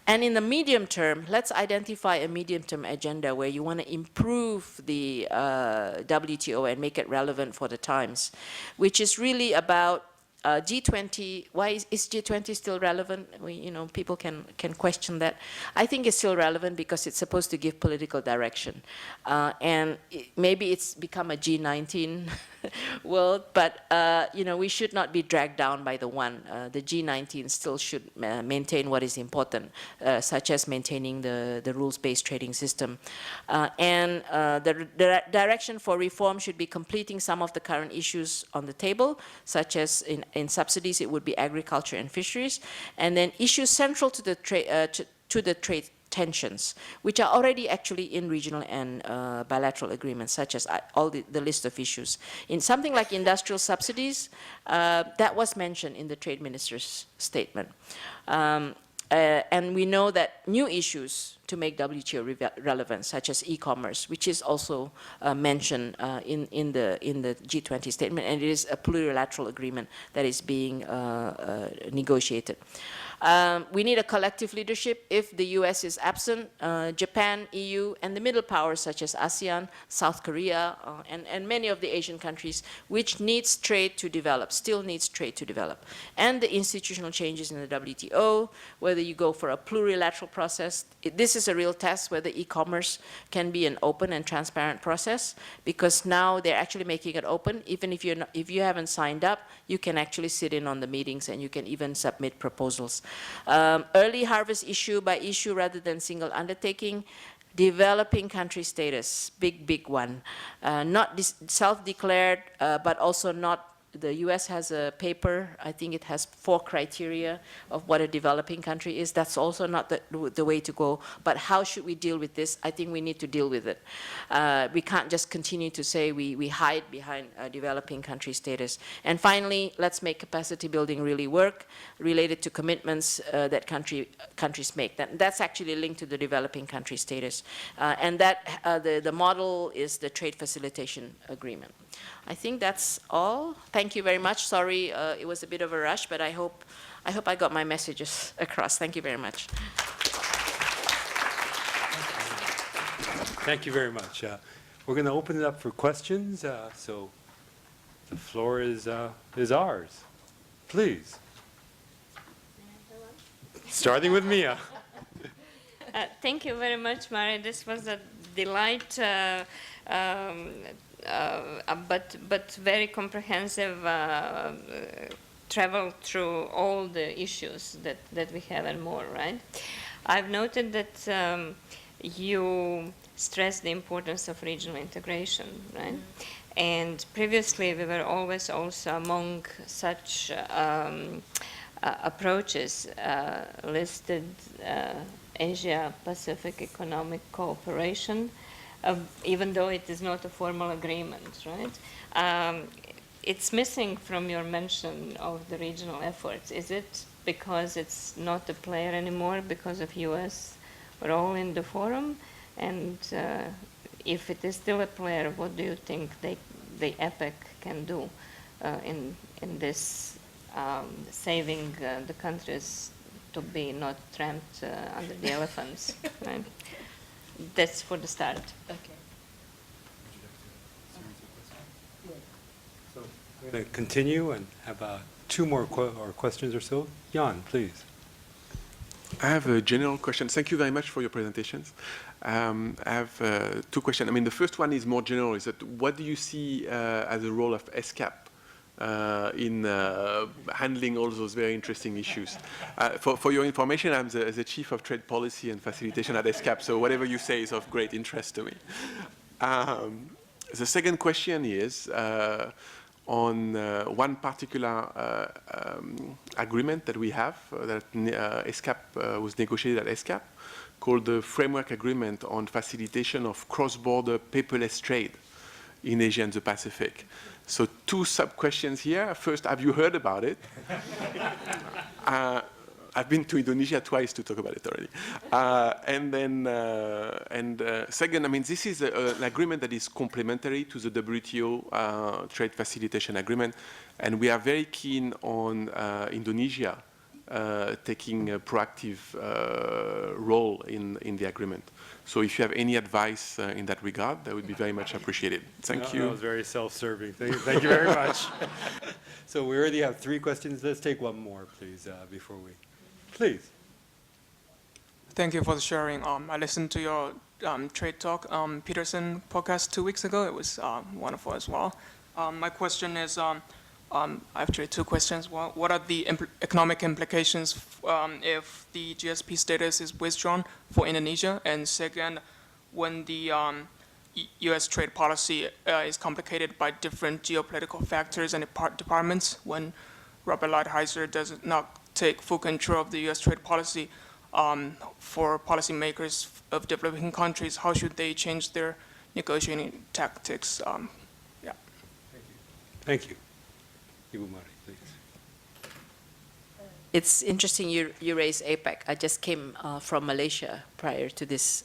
And in the medium term, let's identify a medium-term agenda where you want to improve the WTO and make it relevant for the times, which is really about G20. Why is G20 still relevant? People can question that. I think it's still relevant because it's supposed to give political direction. And maybe it's become a G19 world, but we should not be dragged down by the one. The G19 still should maintain what is important, such as maintaining the rules-based trading system. And the direction for reform should be completing some of the current issues on the table, such as in subsidies, it would be agriculture and fisheries, and then issues central to the trade tensions, which are already actually in regional and bilateral agreements, such as all the list of issues. In something like industrial subsidies, that was mentioned in the trade minister's statement. And we know that new issues to make WTO relevant, such as e-commerce, which is also mentioned in the G20 statement, and it is a plurilateral agreement that is being negotiated. We need a collective leadership. If the US is absent, Japan, EU, and the middle powers such as ASEAN, South Korea, and many of the Asian countries, which needs trade to develop, still needs trade to develop. And the institutional changes in the WTO, whether you go for a plurilateral process. This is a real test whether e-commerce can be an open and transparent process, because now they're actually making it open. Even if you haven't signed up, you can actually sit in on the meetings and you can even submit proposals. Early harvest issue by issue rather than single undertaking. Developing country status, big one. Not self-declared, but also not. The US has a paper, I think it has 4 criteria of what a developing country is. That's also not the way to go. But how should we deal with this? I think we need to deal with it. We can't just continue to say we hide behind developing country status. And finally, let's make capacity building really work related to commitments that countries make. That's actually linked to the developing country status. And that the model is the trade facilitation agreement. I think that's all. Thank you very much. Sorry, it was a bit of a rush, but I hope I got my messages across. Thank you very much. Thank you very much. We're going to open it up for questions, so the floor is ours. Please. Starting with Mia. Thank you very much, Mari. This was a delight, but very comprehensive travel through all the issues that we have and more, right? I've noted that you stress the importance of regional integration, right? Mm-hmm. And previously we were always also among such approaches listed Asia-Pacific Economic Cooperation, even though it is not a formal agreement, right? It's missing from your mention of the regional efforts. Is it because it's not a player anymore because of US role in the forum? And if it is still a player, what do you think the EPEC can do in this saving the countries to be not tramped under the elephants, right? That's for the start. Okay. So we're going to continue and have 2 more questions or so. Jan, please. I have a general question. Thank you very much for your presentations. I have 2 questions. I mean, the first one is more general. Is that what do you see as the role of ESCAP in handling all those very interesting issues? For your information, I'm the Chief of Trade Policy and Facilitation at ESCAP, so whatever you say is of great interest to me. The second question is on one particular agreement that we have that ESCAP was negotiated at ESCAP, called the Framework Agreement on Facilitation of Cross-Border Paperless Trade in Asia and the Pacific. So 2 sub-questions here. First, have you heard about it? I've been to Indonesia twice to talk about it already. Second, I mean, this is an agreement that is complementary to the WTO Trade Facilitation Agreement, and we are very keen on Indonesia taking a proactive role in the agreement. So if you have any advice in that regard, that would be very much appreciated. Thank you. That was very self-serving. Thank you very much. So we already have 3 questions. Let's take one more, please, before we... Please. Thank you for the sharing. I listened to your Trade Talk Peterson podcast 2 weeks ago. It was wonderful as well. My question is, actually 2 questions. What are the economic implications if the GSP status is withdrawn for Indonesia? And second, when the U.S. trade policy is complicated by different geopolitical factors and departments, when Robert Lighthizer does not take full control of the U.S. trade policy, for policymakers of developing countries, how should they change their negotiating tactics? Yeah. Thank you. Ibu Mari, please. It's interesting you raise APEC. I just came from Malaysia prior to this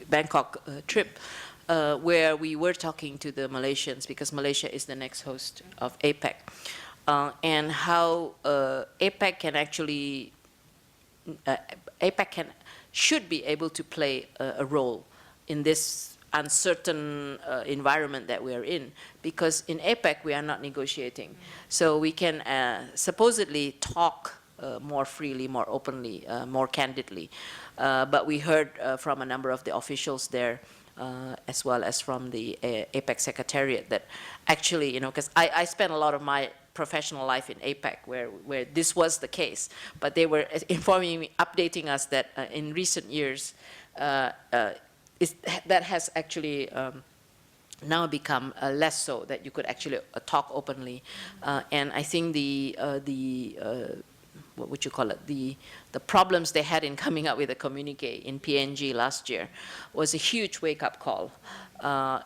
Bangkok trip, where we were talking to the Malaysians because Malaysia is the next host of APEC. and how APEC can actually, should be able to play a role in this uncertain environment that we are in, because in APEC we are not negotiating. So we can supposedly talk more freely, more openly, more candidly. But we heard from a number of the officials there, as well as from the APEC Secretariat, that actually, because I spent a lot of my professional life in APEC where this was the case, but they were informing me, updating us that in recent years, that has actually now become less so, that you could actually talk openly. And I think what would you call it, the problems they had in coming up with a communique in PNG last year was a huge wake-up call.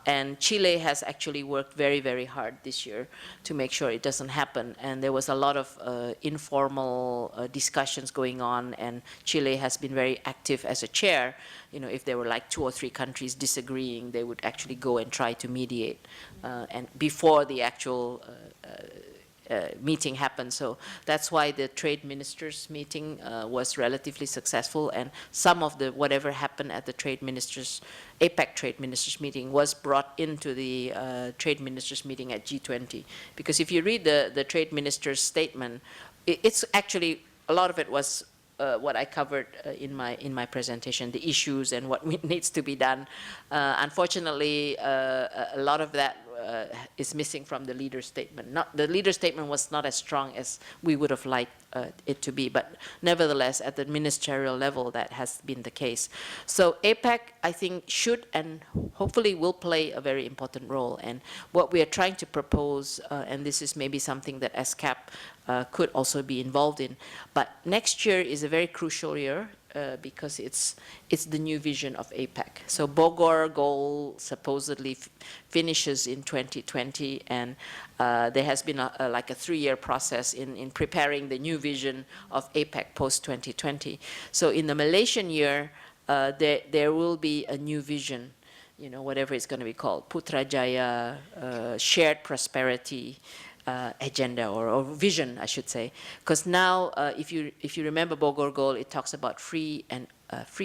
And Chile has actually worked very, very hard this year to make sure it doesn't happen. And there was a lot of informal discussions going on, and Chile has been very active as a chair. If there were like 2 or 3 countries disagreeing, they would actually go and try to mediate, and before the actual meeting happened. So that's why the trade ministers meeting was relatively successful, and some of the whatever happened at the trade ministers, APEC trade ministers meeting, was brought into the trade ministers meeting at G20. Because if you read the trade ministers statement, it's actually, a lot of it was what I covered in my presentation, the issues and what needs to be done. Unfortunately, a lot of that is missing from the leader statement. The leader statement was not as strong as we would have liked it to be, but nevertheless, at the ministerial level, that has been the case. So APEC, I think, should and hopefully will play a very important role. And what we are trying to propose, and this is maybe something that ESCAP could also be involved in, but next year is a very crucial year. Because it's the new vision of APEC. So Bogor goal supposedly finishes in 2020, and there has been like a 3-year process in preparing the new vision of APEC post 2020. So in the Malaysian year, there will be a new vision, whatever it's going to be called, Putrajaya, shared prosperity agenda or vision, I should say, because now if you remember Bogor Goal, it talks about free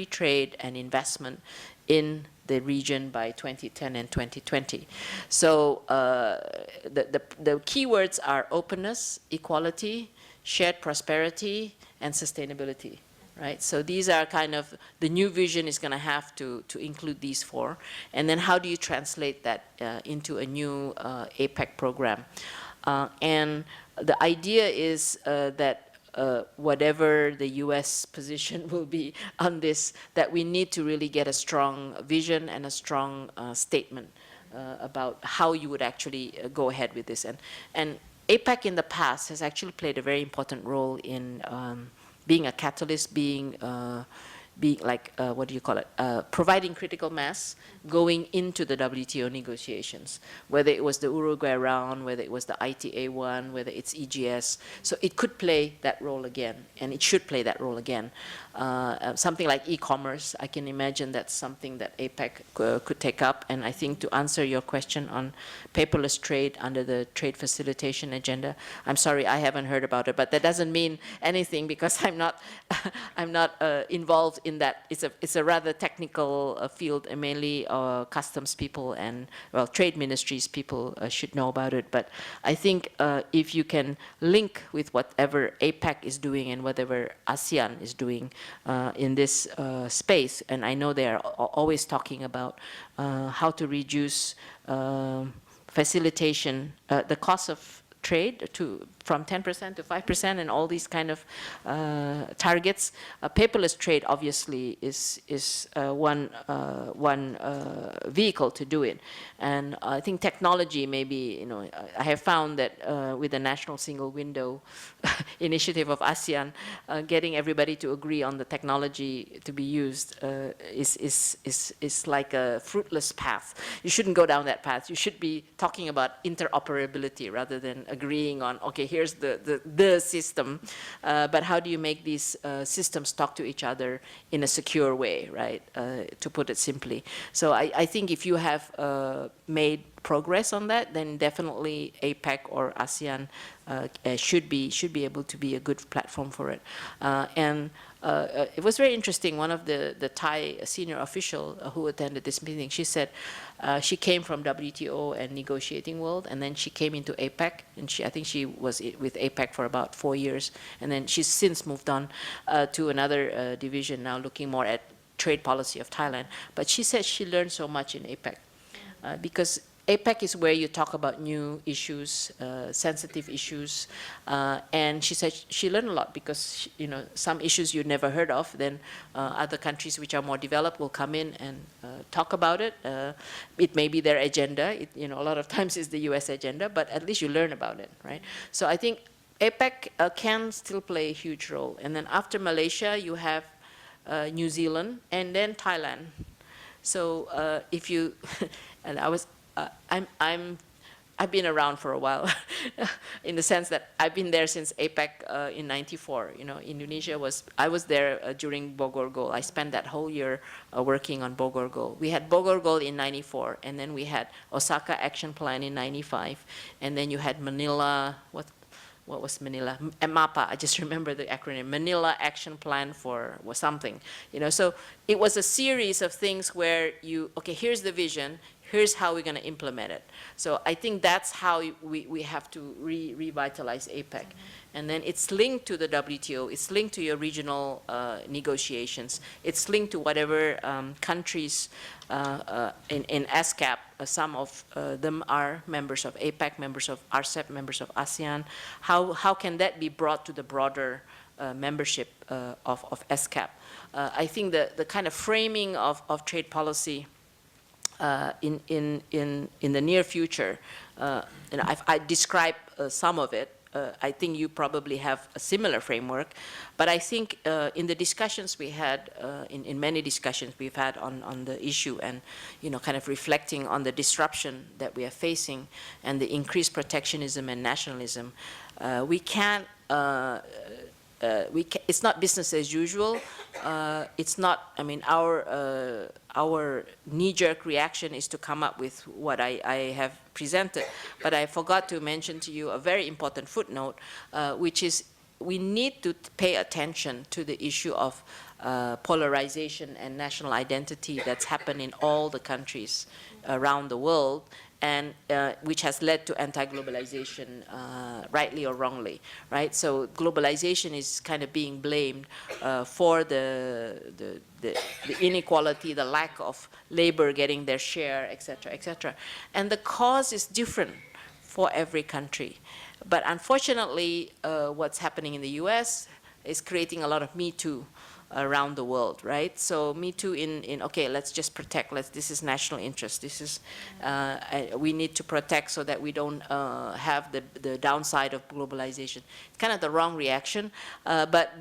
trade and investment in the region by 2010 and 2020. So the keywords are openness, equality, shared prosperity, and sustainability. Right, so these are kind of, the new vision is going to have to include these 4, and then how do you translate that into a new APEC program? And the idea is that whatever the US position will be on this, that we need to really get a strong vision and a strong statement about how you would actually go ahead with this. And APEC in the past has actually played a very important role in being a catalyst, being like, what do you call it, providing critical mass going into the WTO negotiations, whether it was the Uruguay round, whether it was the ITA one, whether it's EGS. So it could play that role again, and it should play that role again. Something like e-commerce, I can imagine that's something that APEC could take up. And I think to answer your question on paperless trade under the trade facilitation agenda, I'm sorry, I haven't heard about it, but that doesn't mean anything because I'm not involved in that. It's a rather technical field, and mainly customs people and, well, trade ministries people should know about it. But I think if you can link with whatever APEC is doing and whatever ASEAN is doing in this space, and I know they are always talking about how to reduce facilitation, the cost of trade from 10% to 5% and all these kind of targets. Paperless trade obviously is one vehicle to do it. And I think technology maybe, I have found that with the National Single Window initiative of ASEAN, getting everybody to agree on the technology to be used is like a fruitless path. You shouldn't go down that path. You should be talking about interoperability rather than agreeing on, okay, here's the system, but how do you make these systems talk to each other in a secure way, right, to put it simply. So I think if you have made progress on that, then definitely APEC or ASEAN should be able to be a good platform for it. It was very interesting. One of the Thai senior official who attended this meeting, she said she came from WTO and negotiating world, and then she came into APEC, and I think she was with APEC for about 4 years, and then she's since moved on to another division now, looking more at trade policy of Thailand. But she said she learned so much in APEC because APEC is where you talk about new issues, sensitive issues, and she said she learned a lot because some issues you never heard of. Then other countries which are more developed will come in and talk about it. It may be their agenda. A lot of times it's the U.S. agenda, but at least you learn about it, right? So I think APEC can still play a huge role. And then after Malaysia, you have New Zealand and then Thailand. So if you, and I've been around for a while in the sense that I've been there since APEC in '94. Indonesia I was there during Bogor Goal. I spent that whole year working on Bogor Goal. We had Bogor Goal in '94, and then we had Osaka Action Plan in '95, and then you had Manila, what was Manila? MAPA, I just remember the acronym, Manila Action Plan for something. So it was a series of things where okay, here's the vision, here's how we're going to implement it. So I think that's how we have to revitalize APEC. And then it's linked to the WTO, it's linked to your regional negotiations, it's linked to whatever countries in ESCAP, some of them are members of APEC, members of RCEP, members of ASEAN. How can that be brought to the broader membership of ESCAP? I think the kind of framing of trade policy in the near future, I described some of it. I think you probably have a similar framework, but I think in the discussions we had, in many discussions we've had on the issue, and kind of reflecting on the disruption that we are facing and the increased protectionism and nationalism, we can't. It's not business as usual. It's not. I mean, our knee-jerk reaction is to come up with what I have presented, but I forgot to mention to you a very important footnote, which is we need to pay attention to the issue of polarization and national identity that's happened in all the countries around the world, and which has led to anti-globalization, rightly or wrongly, right? So globalization is kind of being blamed for the inequality, the lack of labor getting their share, et cetera, et cetera. And the cause is different for every country. But unfortunately, what's happening in the US is creating a lot of Me Too around the world, right? So Me Too okay, let's just protect, this is national interest, this is, we need to protect so that we don't have the downside of globalization. It's kind of the wrong reaction, but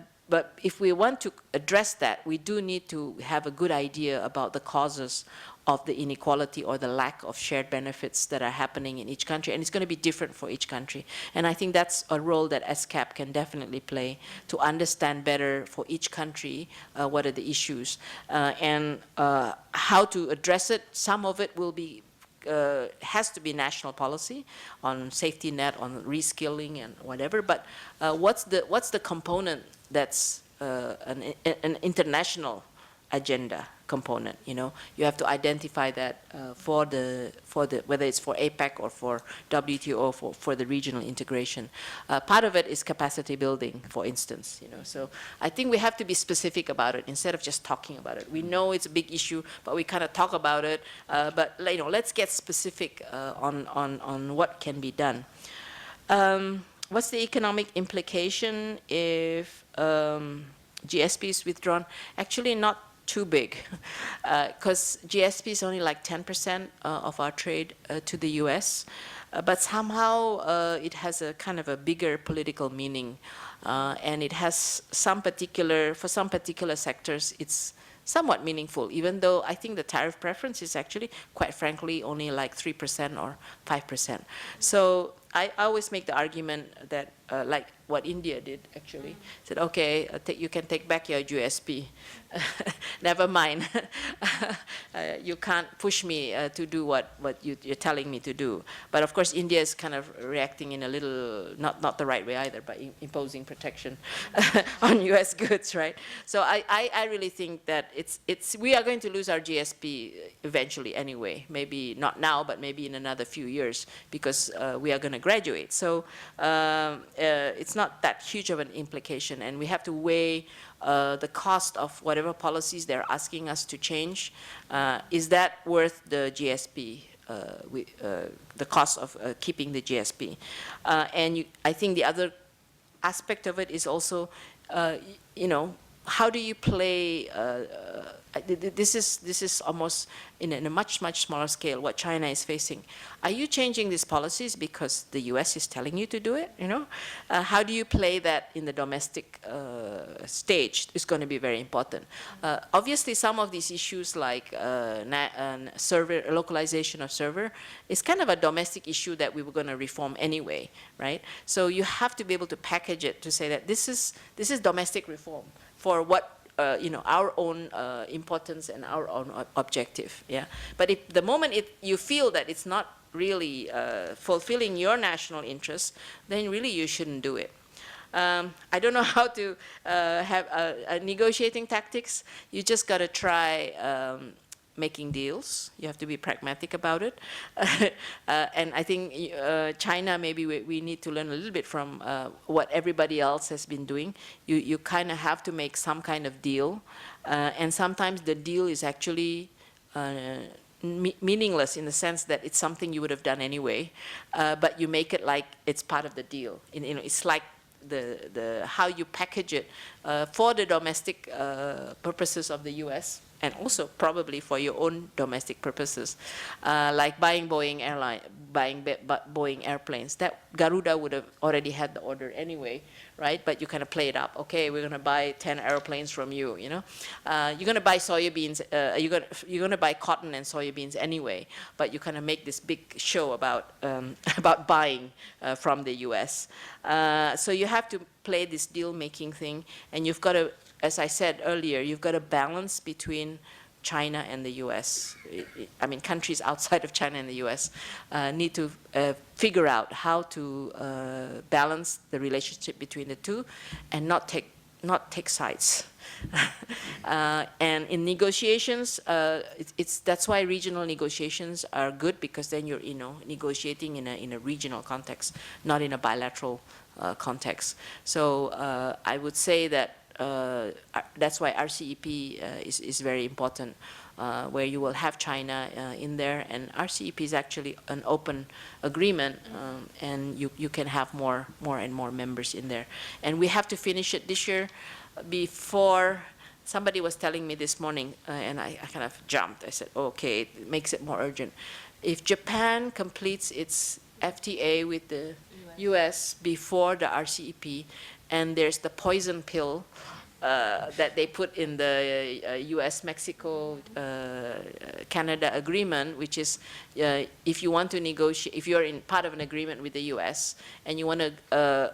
if we want to address that, we do need to have a good idea about the causes of the inequality or the lack of shared benefits that are happening in each country, and it's going to be different for each country. And I think that's a role that ESCAP can definitely play to understand better for each country what are the issues and how to address it. Some of it will be has to be national policy on safety net, on reskilling and whatever. But what's the component that's an international agenda component? You have to identify that for the whether it's for APEC or for WTO for the regional integration. Part of it is capacity building, for instance. So I think we have to be specific about it instead of just talking about it. We know it's a big issue, but we kind of talk about it. But let's get specific on what can be done. What's the economic implication if GSP is withdrawn? Actually, not too big, because GSP is only like 10% of our trade to the US, but somehow it has a kind of a bigger political meaning, and it has for some particular sectors, it's somewhat meaningful, even though I think the tariff preference is actually, quite frankly, only like 3% or 5%. So I always make the argument that like what India did actually. Said, okay, you can take back your GSP. Never mind. You can't push me to do what you're telling me to do. But of course, India is kind of reacting in a little, not the right way either, by imposing protection on US goods, right? So I really think that we are going to lose our GSP eventually anyway. Maybe not now, but maybe in another few years, because we are going to graduate. So it's not that huge of an implication, and we have to weigh the cost of whatever policies they're asking us to change. Is that worth the GSP, the cost of keeping the GSP? And I think the other aspect of it is also, you know, how do you play, this is almost in a much smaller scale what China is facing. Are you changing these policies because the US is telling you to do it, you know? How do you play that in the domestic stage is going to be very important. Obviously some of these issues like server, localization of server is kind of a domestic issue that we were going to reform anyway, right? So you have to be able to package it to say that this is domestic reform for what you know, our own importance and our own objective, yeah. But if the moment you feel that it's not really fulfilling your national interests, then really you shouldn't do it. I don't know how to have negotiating tactics. You just got to try making deals. You have to be pragmatic about it. And I think China, maybe we need to learn a little bit from what everybody else has been doing. You kind of have to make some kind of deal. And sometimes the deal is actually meaningless in the sense that it's something you would have done anyway, but you make it like it's part of the deal. You know, it's like the how you package it for the domestic purposes of the US, and also probably for your own domestic purposes, like buying Boeing airplanes. That Garuda would have already had the order anyway, right? But you kind of play it up. Okay, we're going to buy 10 airplanes from you. You know, you're going to buy soybeans. You're going to buy cotton and soybeans anyway. But you kind of make this big show about about buying from the U.S. So you have to play this deal-making thing, and you've got to, as I said earlier, you've got a balance between China and the US. I mean, countries outside of China and the US need to figure out how to balance the relationship between the two and not take sides. And in negotiations, that's why regional negotiations are good, because then you're negotiating in a regional context, not in a bilateral context. So I would say that that's why RCEP is very important, where you will have China in there, and RCEP is actually an open agreement, and you can have more and more members in there. And we have to finish it this year before. Somebody was telling me this morning, and I kind of jumped. I said, okay, it makes it more urgent. If Japan completes its FTA with the US before the RCEP, and there's the poison pill that they put in the US-Mexico-Canada agreement, which is if you want to negotiate, if you're in part of an agreement with the US and you want to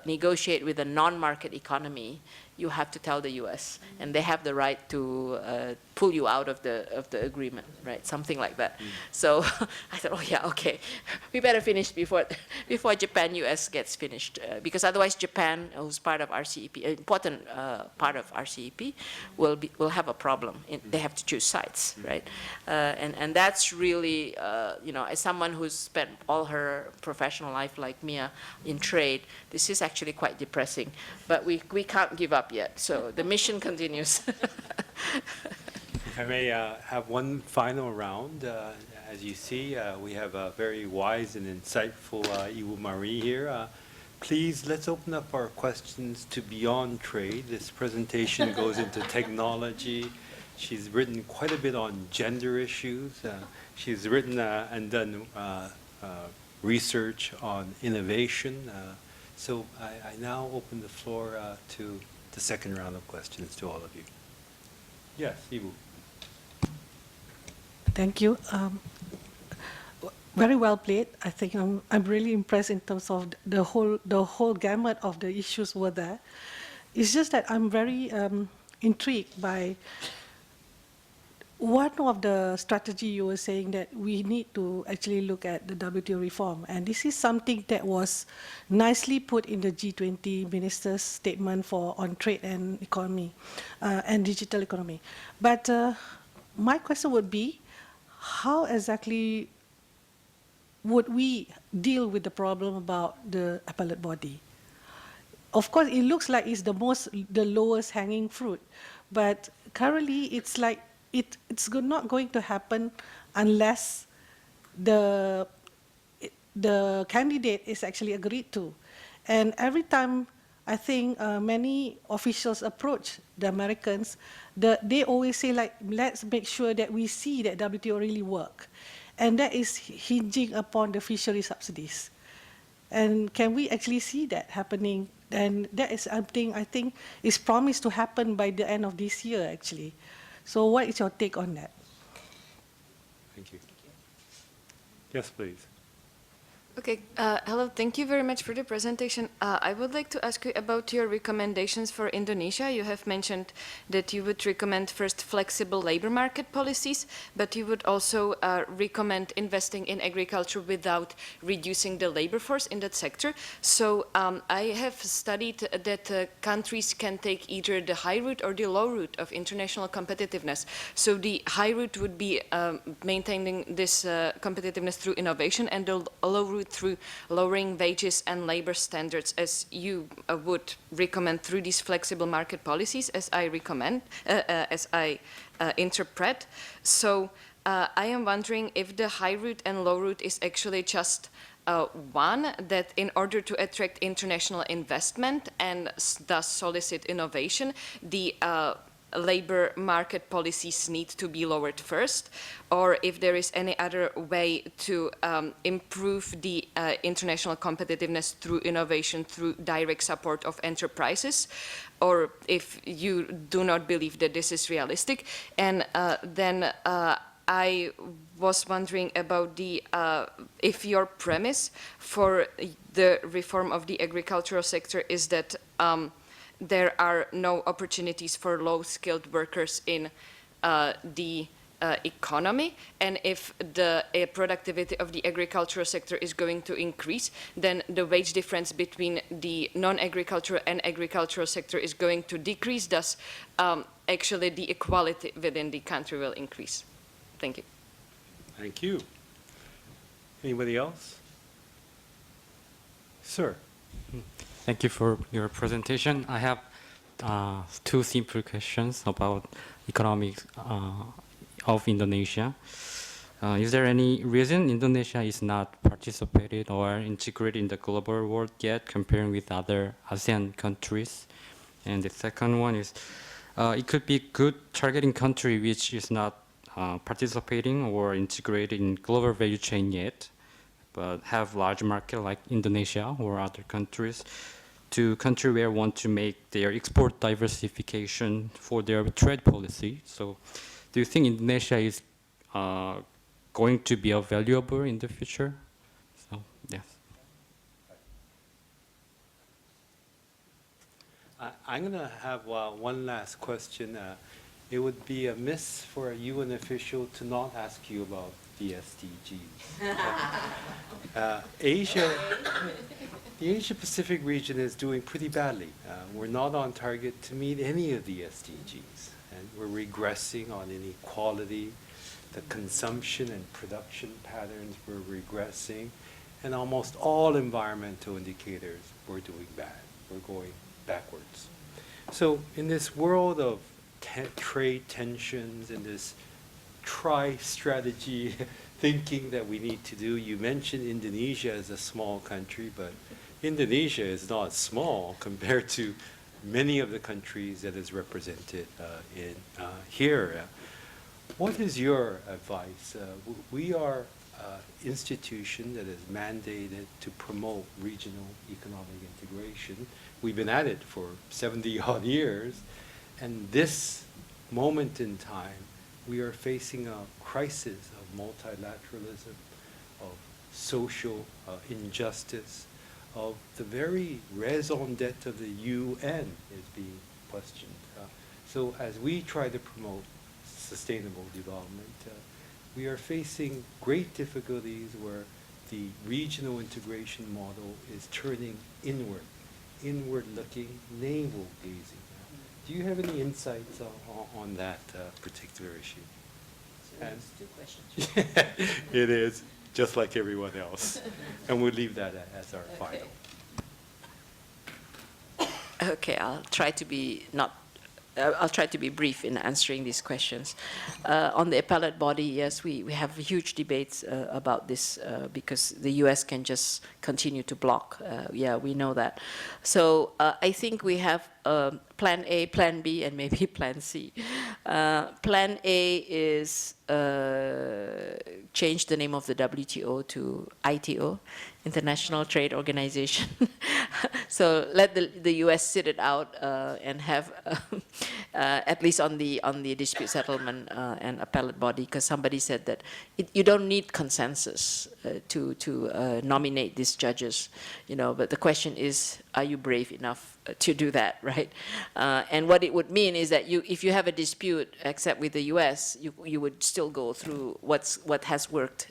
negotiate with a non-market economy, you have to tell the US, and they have the right to pull you out of the agreement, right? Something like that. So I thought, oh yeah, okay, we better finish before Japan-US gets finished, because otherwise Japan, who's part of RCEP, an important part of RCEP, will have a problem. They have to choose sides, right? And that's really, as someone who's spent all her professional life like Mia in trade, this is actually quite depressing. But we can't give up yet, so the mission continues. If I may have one final round. As you see, we have a very wise and insightful Ibu Marie here. Please, let's open up our questions to beyond trade. This presentation goes into technology. She's written quite a bit on gender issues. She's written and done research on innovation. So I now open the floor to the second round of questions to all of you. Yes, Ibu. Thank you. very well played. I think I'm really impressed in terms of the whole gamut of the issues were there. It's just that I'm very intrigued by one of the strategy you were saying, that we need to actually look at the WTO reform. And this is something that was nicely put in the G20 ministers' statement on trade and economy and digital economy. But my question would be, how exactly would we deal with the problem about the appellate body? Of course, it looks like it's the lowest hanging fruit, but currently it's like it's not going to happen unless the candidate is actually agreed to. And every time I think many officials approach the Americans, they always say, like, let's make sure that we see that WTO really work. And that is hinging upon the fishery subsidies. And can we actually see that happening? And that is something I think is promised to happen by the end of this year, actually. So what is your take on that? Thank you. Yes, please. Okay, hello, thank you very much for the presentation. I would like to ask you about your recommendations for Indonesia. You have mentioned that you would recommend first flexible labor market policies, but you would also recommend investing in agriculture without reducing the labor force in that sector. So I have studied that countries can take either the high route or the low route of international competitiveness. So the high route would be maintaining this competitiveness through innovation, and the low route through lowering wages and labor standards, as you would recommend through these flexible market policies, as I interpret. So I am wondering if the high route and low route is actually just one, that in order to attract international investment and thus solicit innovation, the labor market policies need to be lowered first, or if there is any other way to improve the international competitiveness through innovation, through direct support of enterprises, or if you do not believe that this is realistic. And then I was wondering about the if your premise for the reform of the agricultural sector is that there are no opportunities for low-skilled workers in the economy, and if the productivity of the agricultural sector is going to increase, then the wage difference between the non-agricultural and agricultural sector is going to decrease, thus actually the equality within the country will increase. Thank you. Thank you. Anybody else? Sir. Thank you for your presentation. I have two simple questions about economics of Indonesia. Is there any reason Indonesia is not participated or integrated in the global world yet, comparing with other ASEAN countries? And the second one is, it could be good targeting country which is not participating or integrated in global value chain yet, but have large market like Indonesia or other countries, to country where want to make their export diversification for their trade policy. So do you think Indonesia is going to be valuable in the future? So, yes. I'm going to have one last question. It would be amiss for a UN official to not ask you about the SDGs. The Asia-Pacific region is doing pretty badly. We're not on target to meet any of the SDGs, and we're regressing on inequality. The consumption and production patterns were regressing, and almost all environmental indicators were doing bad. We're going backwards. So in this world of trade tensions and this tri-strategy thinking that we need to do, you mentioned Indonesia as a small country, but Indonesia is not small compared to many of the countries that is represented in here. What is your advice? We are an institution that is mandated to promote regional economic integration. We've been at it for 70-odd years, and this moment in time, we are facing a crisis of multilateralism, of social injustice, of the very raison d'etre of the UN is being questioned. So as we try to promote sustainable development, we are facing great difficulties where the regional integration model is turning inward, inward-looking, navel-gazing. Do you have any insights on that particular issue? So it's 2 questions. It is, just like everyone else. And we'll leave that as our final. Okay, I'll try to be brief in answering these questions. On the appellate body, yes, we have huge debates about this because the US can just continue to block. Yeah, we know that. So I think we have Plan A, Plan B, and maybe Plan C. Plan A is change the name of the WTO to ITO, International Trade Organization. So let the U.S. sit it out and have, at least on the dispute settlement and appellate body, because somebody said that you don't need consensus to nominate these judges, but the question is, are you brave enough to do that, right? And what it would mean is that if you have a dispute, except with the U.S., you would still go through what has worked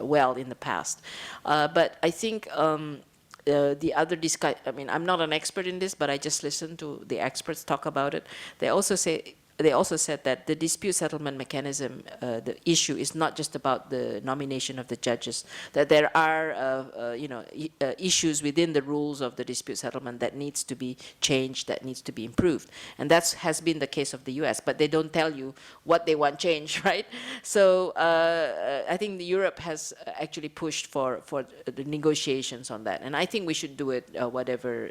well in the past. But I think the other discussion, I mean, I'm not an expert in this, but I just listened to the experts talk about it. They also said that the dispute settlement mechanism, the issue is not just about the nomination of the judges, that there are issues within the rules of the dispute settlement that needs to be changed, that needs to be improved. And that has been the case of the US, but they don't tell you what they want changed, right? So I think Europe has actually pushed for the negotiations on that. And I think we should do it whatever,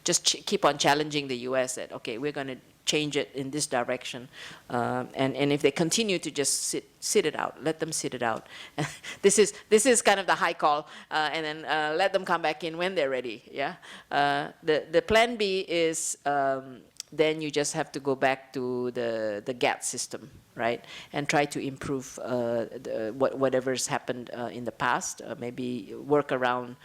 just keep on challenging the US that, okay, we're going to change it in this direction, and if they continue to just sit it out, let them sit it out. This is kind of the high call, and then let them come back in when they're ready. Yeah. The plan B is then you just have to go back to the GATT system, right, and try to improve whatever's happened in the past. Maybe work around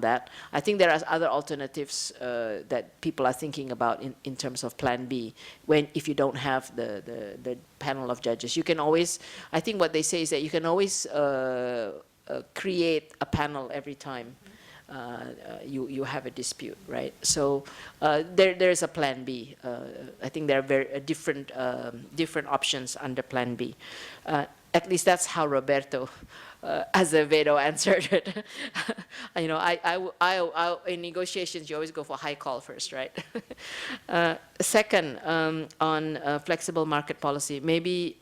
that. I think there are other alternatives that people are thinking about in terms of Plan B. If you don't have the panel of judges, you can always. I think what they say is that you can always create a panel every time. You have a dispute, right? So there's a Plan B. I think there are very different options under Plan B. At least that's how Roberto Azevedo answered it. In negotiations you always go for high call first, right? Second, on flexible market policy, maybe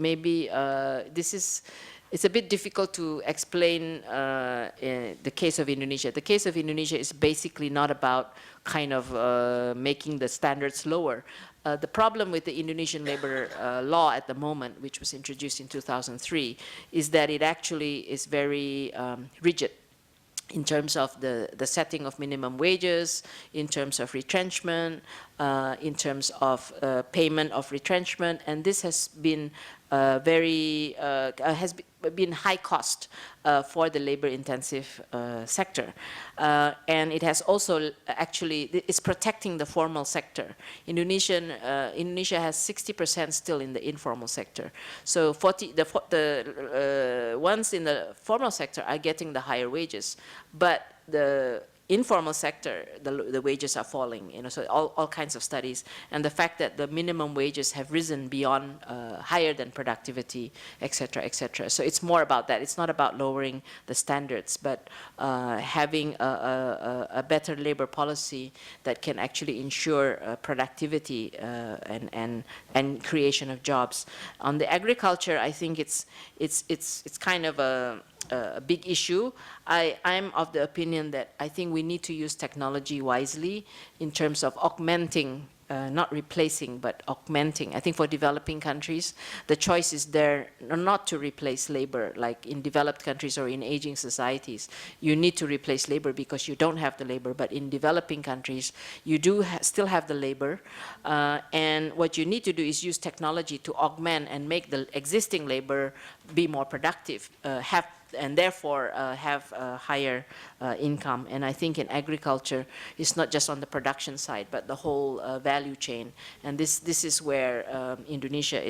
this is. It's a bit difficult to explain in the case of Indonesia. The case of Indonesia is basically not about kind of making the standards lower. The problem with the Indonesian Labor Law at the moment, which was introduced in 2003, is that it actually is very rigid in terms of the setting of minimum wages, in terms of retrenchment, in terms of payment of retrenchment, and this has been been high cost for the labor-intensive sector. And it has also it's protecting the formal sector. Indonesia has 60% still in the informal sector. So the ones in the formal sector are getting the higher wages, but the informal sector, the wages are falling, so all kinds of studies. And the fact that the minimum wages have risen beyond higher than productivity, et cetera, et cetera. So it's more about that. It's not about lowering the standards, but having a better labor policy that can actually ensure productivity and creation of jobs. On the agriculture, I think it's kind of a big issue. I'm of the opinion that I think we need to use technology wisely in terms of augmenting, not replacing, but augmenting. I think for developing countries, the choice is there not to replace labor, like in developed countries or in aging societies. You need to replace labor because you don't have the labor, but in developing countries, you do still have the labor. And what you need to do is use technology to augment and make the existing labor be more productive, have and therefore have a higher income. And I think in agriculture, it's not just on the production side, but the whole value chain. And this is where Indonesia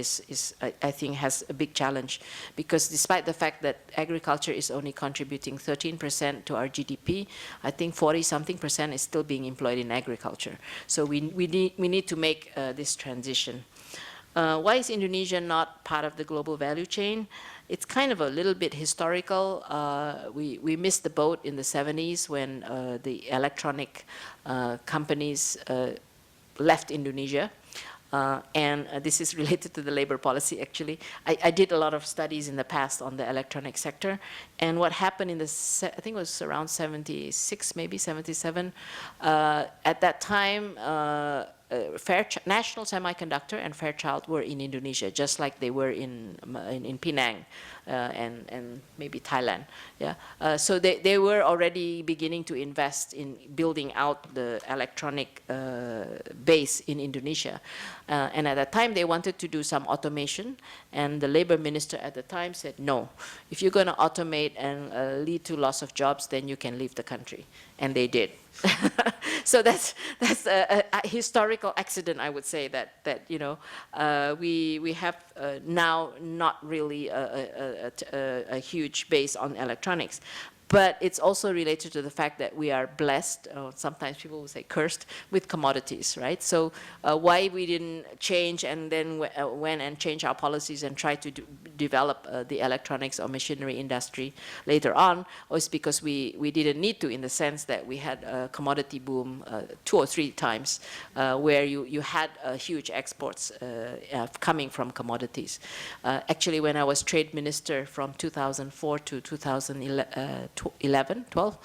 I think has a big challenge, because despite the fact that agriculture is only contributing 13% to our GDP, I think 40-something% is still being employed in agriculture. So we need to make this transition. Why is Indonesia not part of the global value chain? It's kind of a little bit historical. We missed the boat in the 70s when the electronic companies left Indonesia. And this is related to the labor policy, actually. I did a lot of studies in the past on the electronic sector. And what happened in I think it was around 76, maybe 77. At that time, National Semiconductor and Fairchild were in Indonesia, just like they were in Penang and maybe Thailand. Yeah, so they were already beginning to invest in building out the electronic base in Indonesia. And at that time, they wanted to do some automation, and the labor minister at the time said, no, if you're going to automate and lead to loss of jobs, then you can leave the country. And they did. So that's a historical accident, I would say, that you know, we have now not really a huge base on electronics. But it's also related to the fact that we are blessed, or sometimes people will say cursed, with commodities, right? So why we didn't change and then went and change our policies and try to develop the electronics or machinery industry later on was because we didn't need to, in the sense that we had a commodity boom 2 or 3 times where you had huge exports coming from commodities. Actually, when I was trade minister from 2004 to 2012,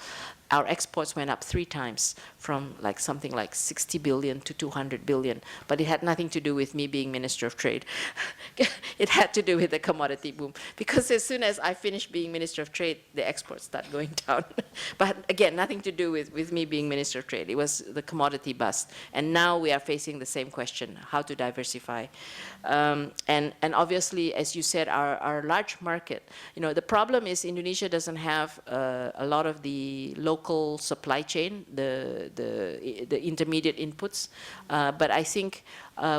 our exports went up 3 times, from like something like 60 billion to 200 billion. But it had nothing to do with me being Minister of Trade. It had to do with the commodity boom. Because as soon as I finished being Minister of Trade, the exports start going down. But again, nothing to do with me being Minister of Trade. It was the commodity bust. And now we are facing the same question, how to diversify. And obviously, as you said, our large market, you know, the problem is Indonesia doesn't have a lot of the local supply chain, the intermediate inputs. But I think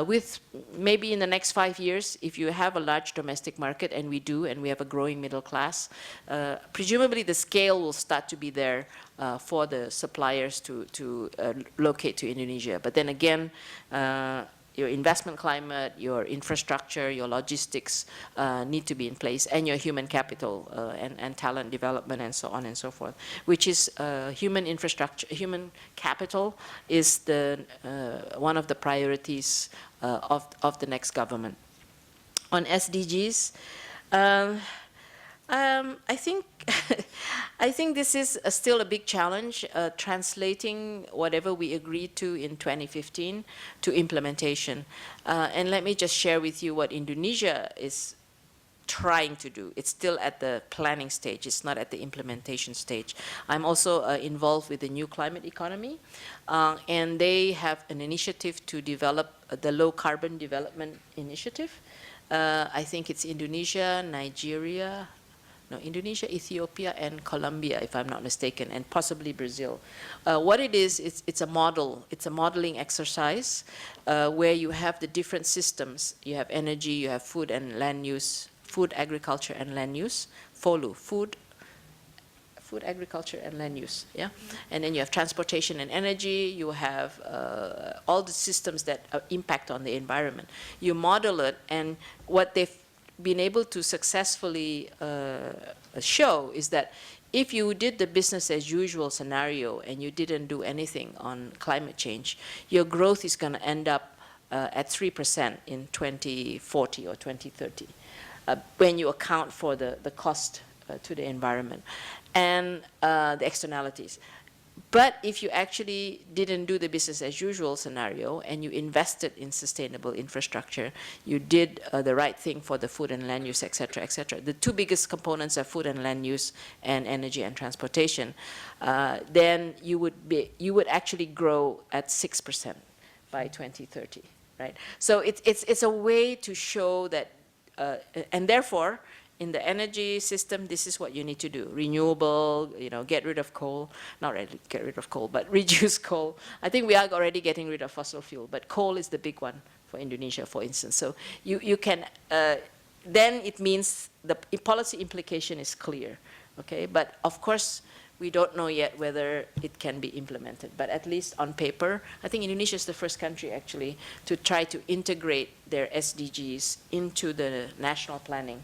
with maybe in the next 5 years, if you have a large domestic market, and we do, and we have a growing middle class, presumably the scale will start to be there for the suppliers to locate to Indonesia. But then again, your investment climate, your infrastructure, your logistics need to be in place, and your human capital and talent development and so on and so forth, which is human infrastructure. Human capital is one of the priorities of the next government. On SDGs, I think I think this is still a big challenge, translating whatever we agreed to in 2015 to implementation. And let me just share with you what Indonesia is trying to do. It's still at the planning stage. It's not at the implementation stage. I'm also involved with the New Climate Economy, and they have an initiative to develop the Low Carbon Development Initiative. I think it's Indonesia, Nigeria, Indonesia, Ethiopia, and Colombia, if I'm not mistaken, and possibly Brazil. What it is, it's a model. It's a modeling exercise where you have the different systems. You have energy, you have food and land use, food, agriculture, and land use. FOLU, food, agriculture, and land use. Yeah, and then you have transportation and energy. You have all the systems that impact on the environment. You model it, and what they've been able to successfully show is that if you did the business as usual scenario and you didn't do anything on climate change, your growth is going to end up at 3% in 2040 or 2030 when you account for the cost to the environment and the externalities. But if you actually didn't do the business as usual scenario and you invested in sustainable infrastructure, you did the right thing for the food and land use, et cetera, et cetera. The 2 biggest components are food and land use and energy and transportation. Then you would actually grow at 6% by 2030, right? So it's a way to show that, and therefore, in the energy system, this is what you need to do. Renewable, get rid of coal. Not really get rid of coal, but reduce coal. I think we are already getting rid of fossil fuel, but coal is the big one for Indonesia, for instance. So you can, then it means the policy implication is clear, okay? But of course, we don't know yet whether it can be implemented, but at least on paper, I think Indonesia is the first country actually to try to integrate their SDGs into the national planning.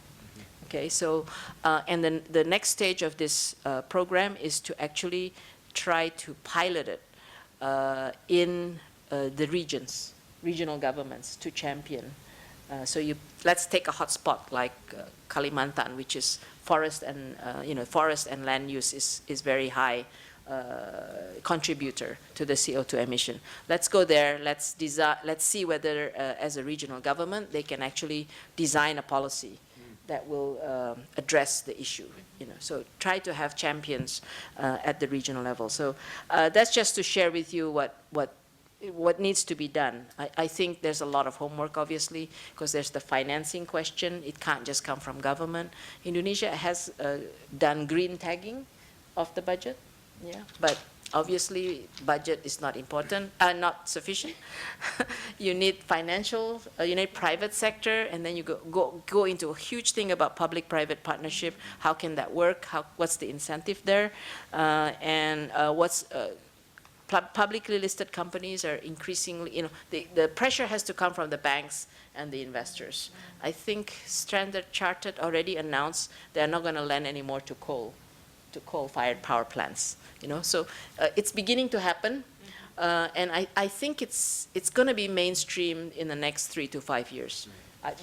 Okay, so, and then the next stage of this program is to actually try to pilot it in the regions, regional governments to champion. So let's take a hotspot like Kalimantan, which is forest and forest and land use is very high contributor to the CO2 emission. Let's go there. Let's see whether, as a regional government, they can actually design a policy that will address the issue. So try to have champions at the regional level. So that's just to share with you what needs to be done. I think there's a lot of homework, obviously, because there's the financing question. It can't just come from government. Indonesia has done green tagging of the budget, but obviously budget is not important, not sufficient. You need financial, you need private sector, and then you go into a huge thing about public-private partnership. How can that work? What's the incentive there? And what's publicly listed companies are increasingly, the pressure has to come from the banks and the investors. I think Standard Chartered already announced they're not going to lend anymore to coal-fired power plants. So it's beginning to happen, and I think it's going to be mainstream in the next 3 to 5 years.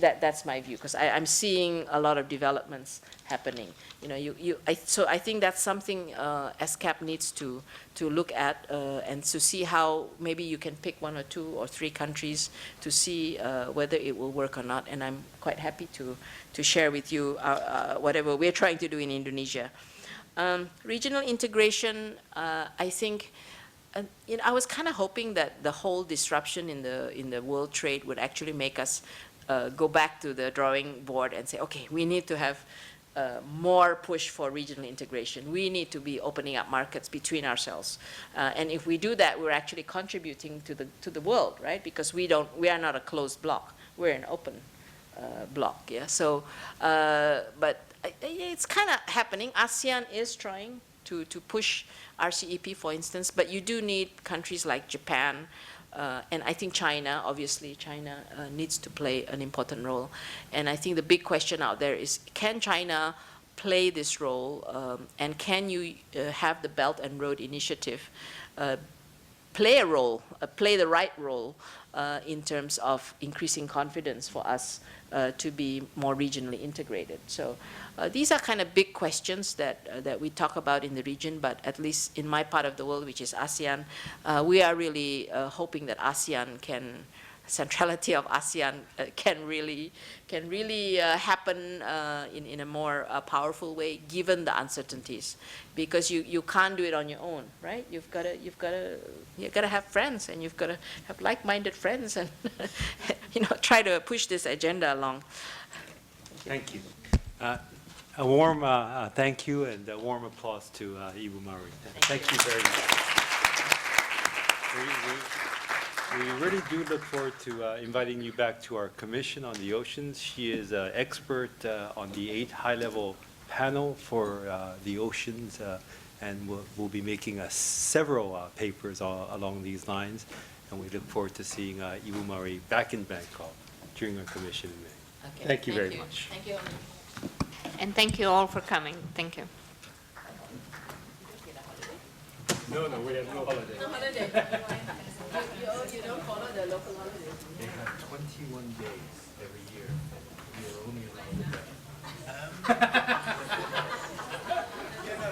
That's my view, because I'm seeing a lot of developments happening. So I think that's something ESCAP needs to look at and to see how maybe you can pick 1 or 2 or 3 countries to see whether it will work or not. And I'm quite happy to share with you whatever we're trying to do in Indonesia. Regional integration, I think. I was kind of hoping that the whole disruption in the world trade would actually make us go back to the drawing board and say, okay, we need to have more push for regional integration. We need to be opening up markets between ourselves. And if we do that, we're actually contributing to the world, right? Because we are not a closed block. We're an open block, yeah? So, but it's kind of happening. ASEAN is trying to push RCEP, for instance, but you do need countries like Japan, and I think China, obviously, China needs to play an important role. And I think the big question out there is, can China play this role, and can you have the Belt and Road Initiative play a role, play the right role in terms of increasing confidence for us to be more regionally integrated. So these are kind of big questions that we talk about in the region, but at least in my part of the world, which is ASEAN, we are really hoping that centrality of ASEAN can really happen in a more powerful way, given the uncertainties, because you can't do it on your own, right? You've got to have friends, and you've got to have like-minded friends, and try to push this agenda along. Thank you. A warm thank you and a warm applause to Ibu Mari. Thank you very much. We really do look forward to inviting you back to our commission on the oceans. She is an expert on the 8 high-level panel for the oceans, and we'll be making several papers along these lines. And we look forward to seeing Ibu Mari back in Bangkok during our commission in May. Okay, thank you very much. Thank you. And thank you all for coming. Thank you. No, we have no holiday. No holiday. You don't follow the local holiday. They have 21 days every year. You're only allowed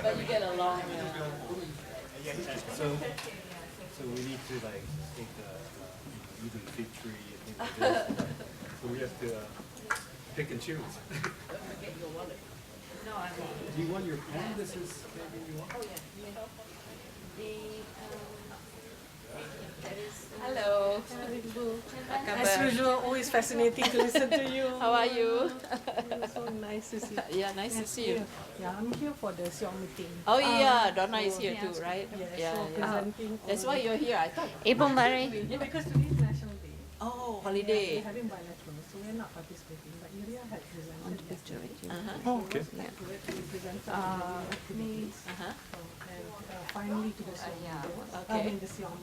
But you get along. So we need to take even Fishery and things like this. So we have to pick and choose. No, I won't. Do you want your pen? This is maybe you want. Oh, yeah. Hello. As usual, always fascinating to listen to you. How are you? So nice to see you. Yeah, nice to see you. Yeah, I'm here for the Xiong meeting. Oh yeah, Donna is here too, right? Yeah, so presenting. That's on- why you're here. I thought. Ibu Mari. Yeah, because today is National Day. Oh, We're holiday. having bilateral, so we're not participating. But Iria had presented yesterday. Oh, okay. We presented activities. And finally to the Xiong leader. I mean the Xiong,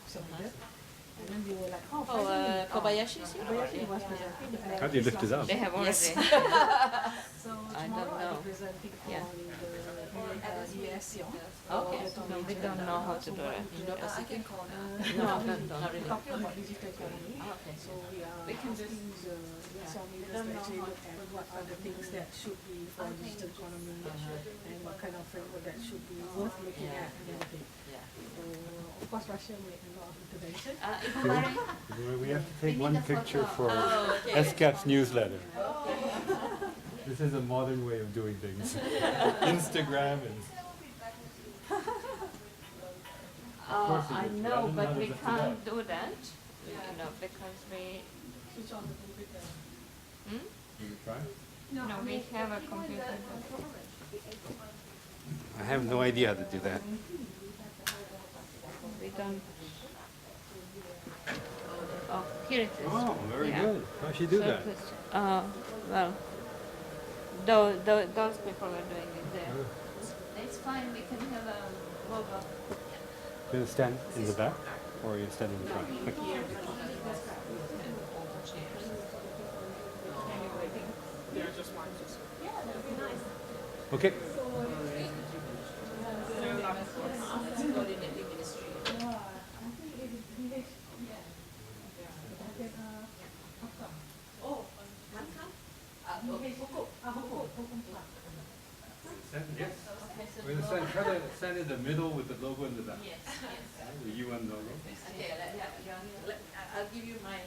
Xiong leader. And then we were like, oh, Oh, finally. Kobayashi is here. Kobayashi was presenting. How do you lift it up? They have already. So I don't tomorrow I'll know. be presenting Yeah. on the ESCAP. Okay. No, we don't know how to do it. Indo-Pacific? No, not really. talking about digital economy. Okay. So we are asking the some leaders to actually look at what are the things that should be for digital economy and what kind of framework that should be worth looking at and everything. Yeah. So of course Russia made a lot of intervention. Ibu Mari. We have to take one picture for Oh, okay. ESCAP's newsletter. This is a modern way of doing things. Instagram and. course you I do. know, Rather but than we others can't do that, because we, Switch on the computer. Will you try? no, we have a computer. I have no idea how to do that. We don't. Oh, here it is. Oh, very Yeah. good. How should you do So that? it's, well, those people are doing it there. It's fine, we can have a logo. You gonna stand in the back, or you stand in the front? Okay. Yes. We're gonna stand, try to stand in the middle with the logo in the back. Yes, yes. The UN logo. Okay, I'll give you my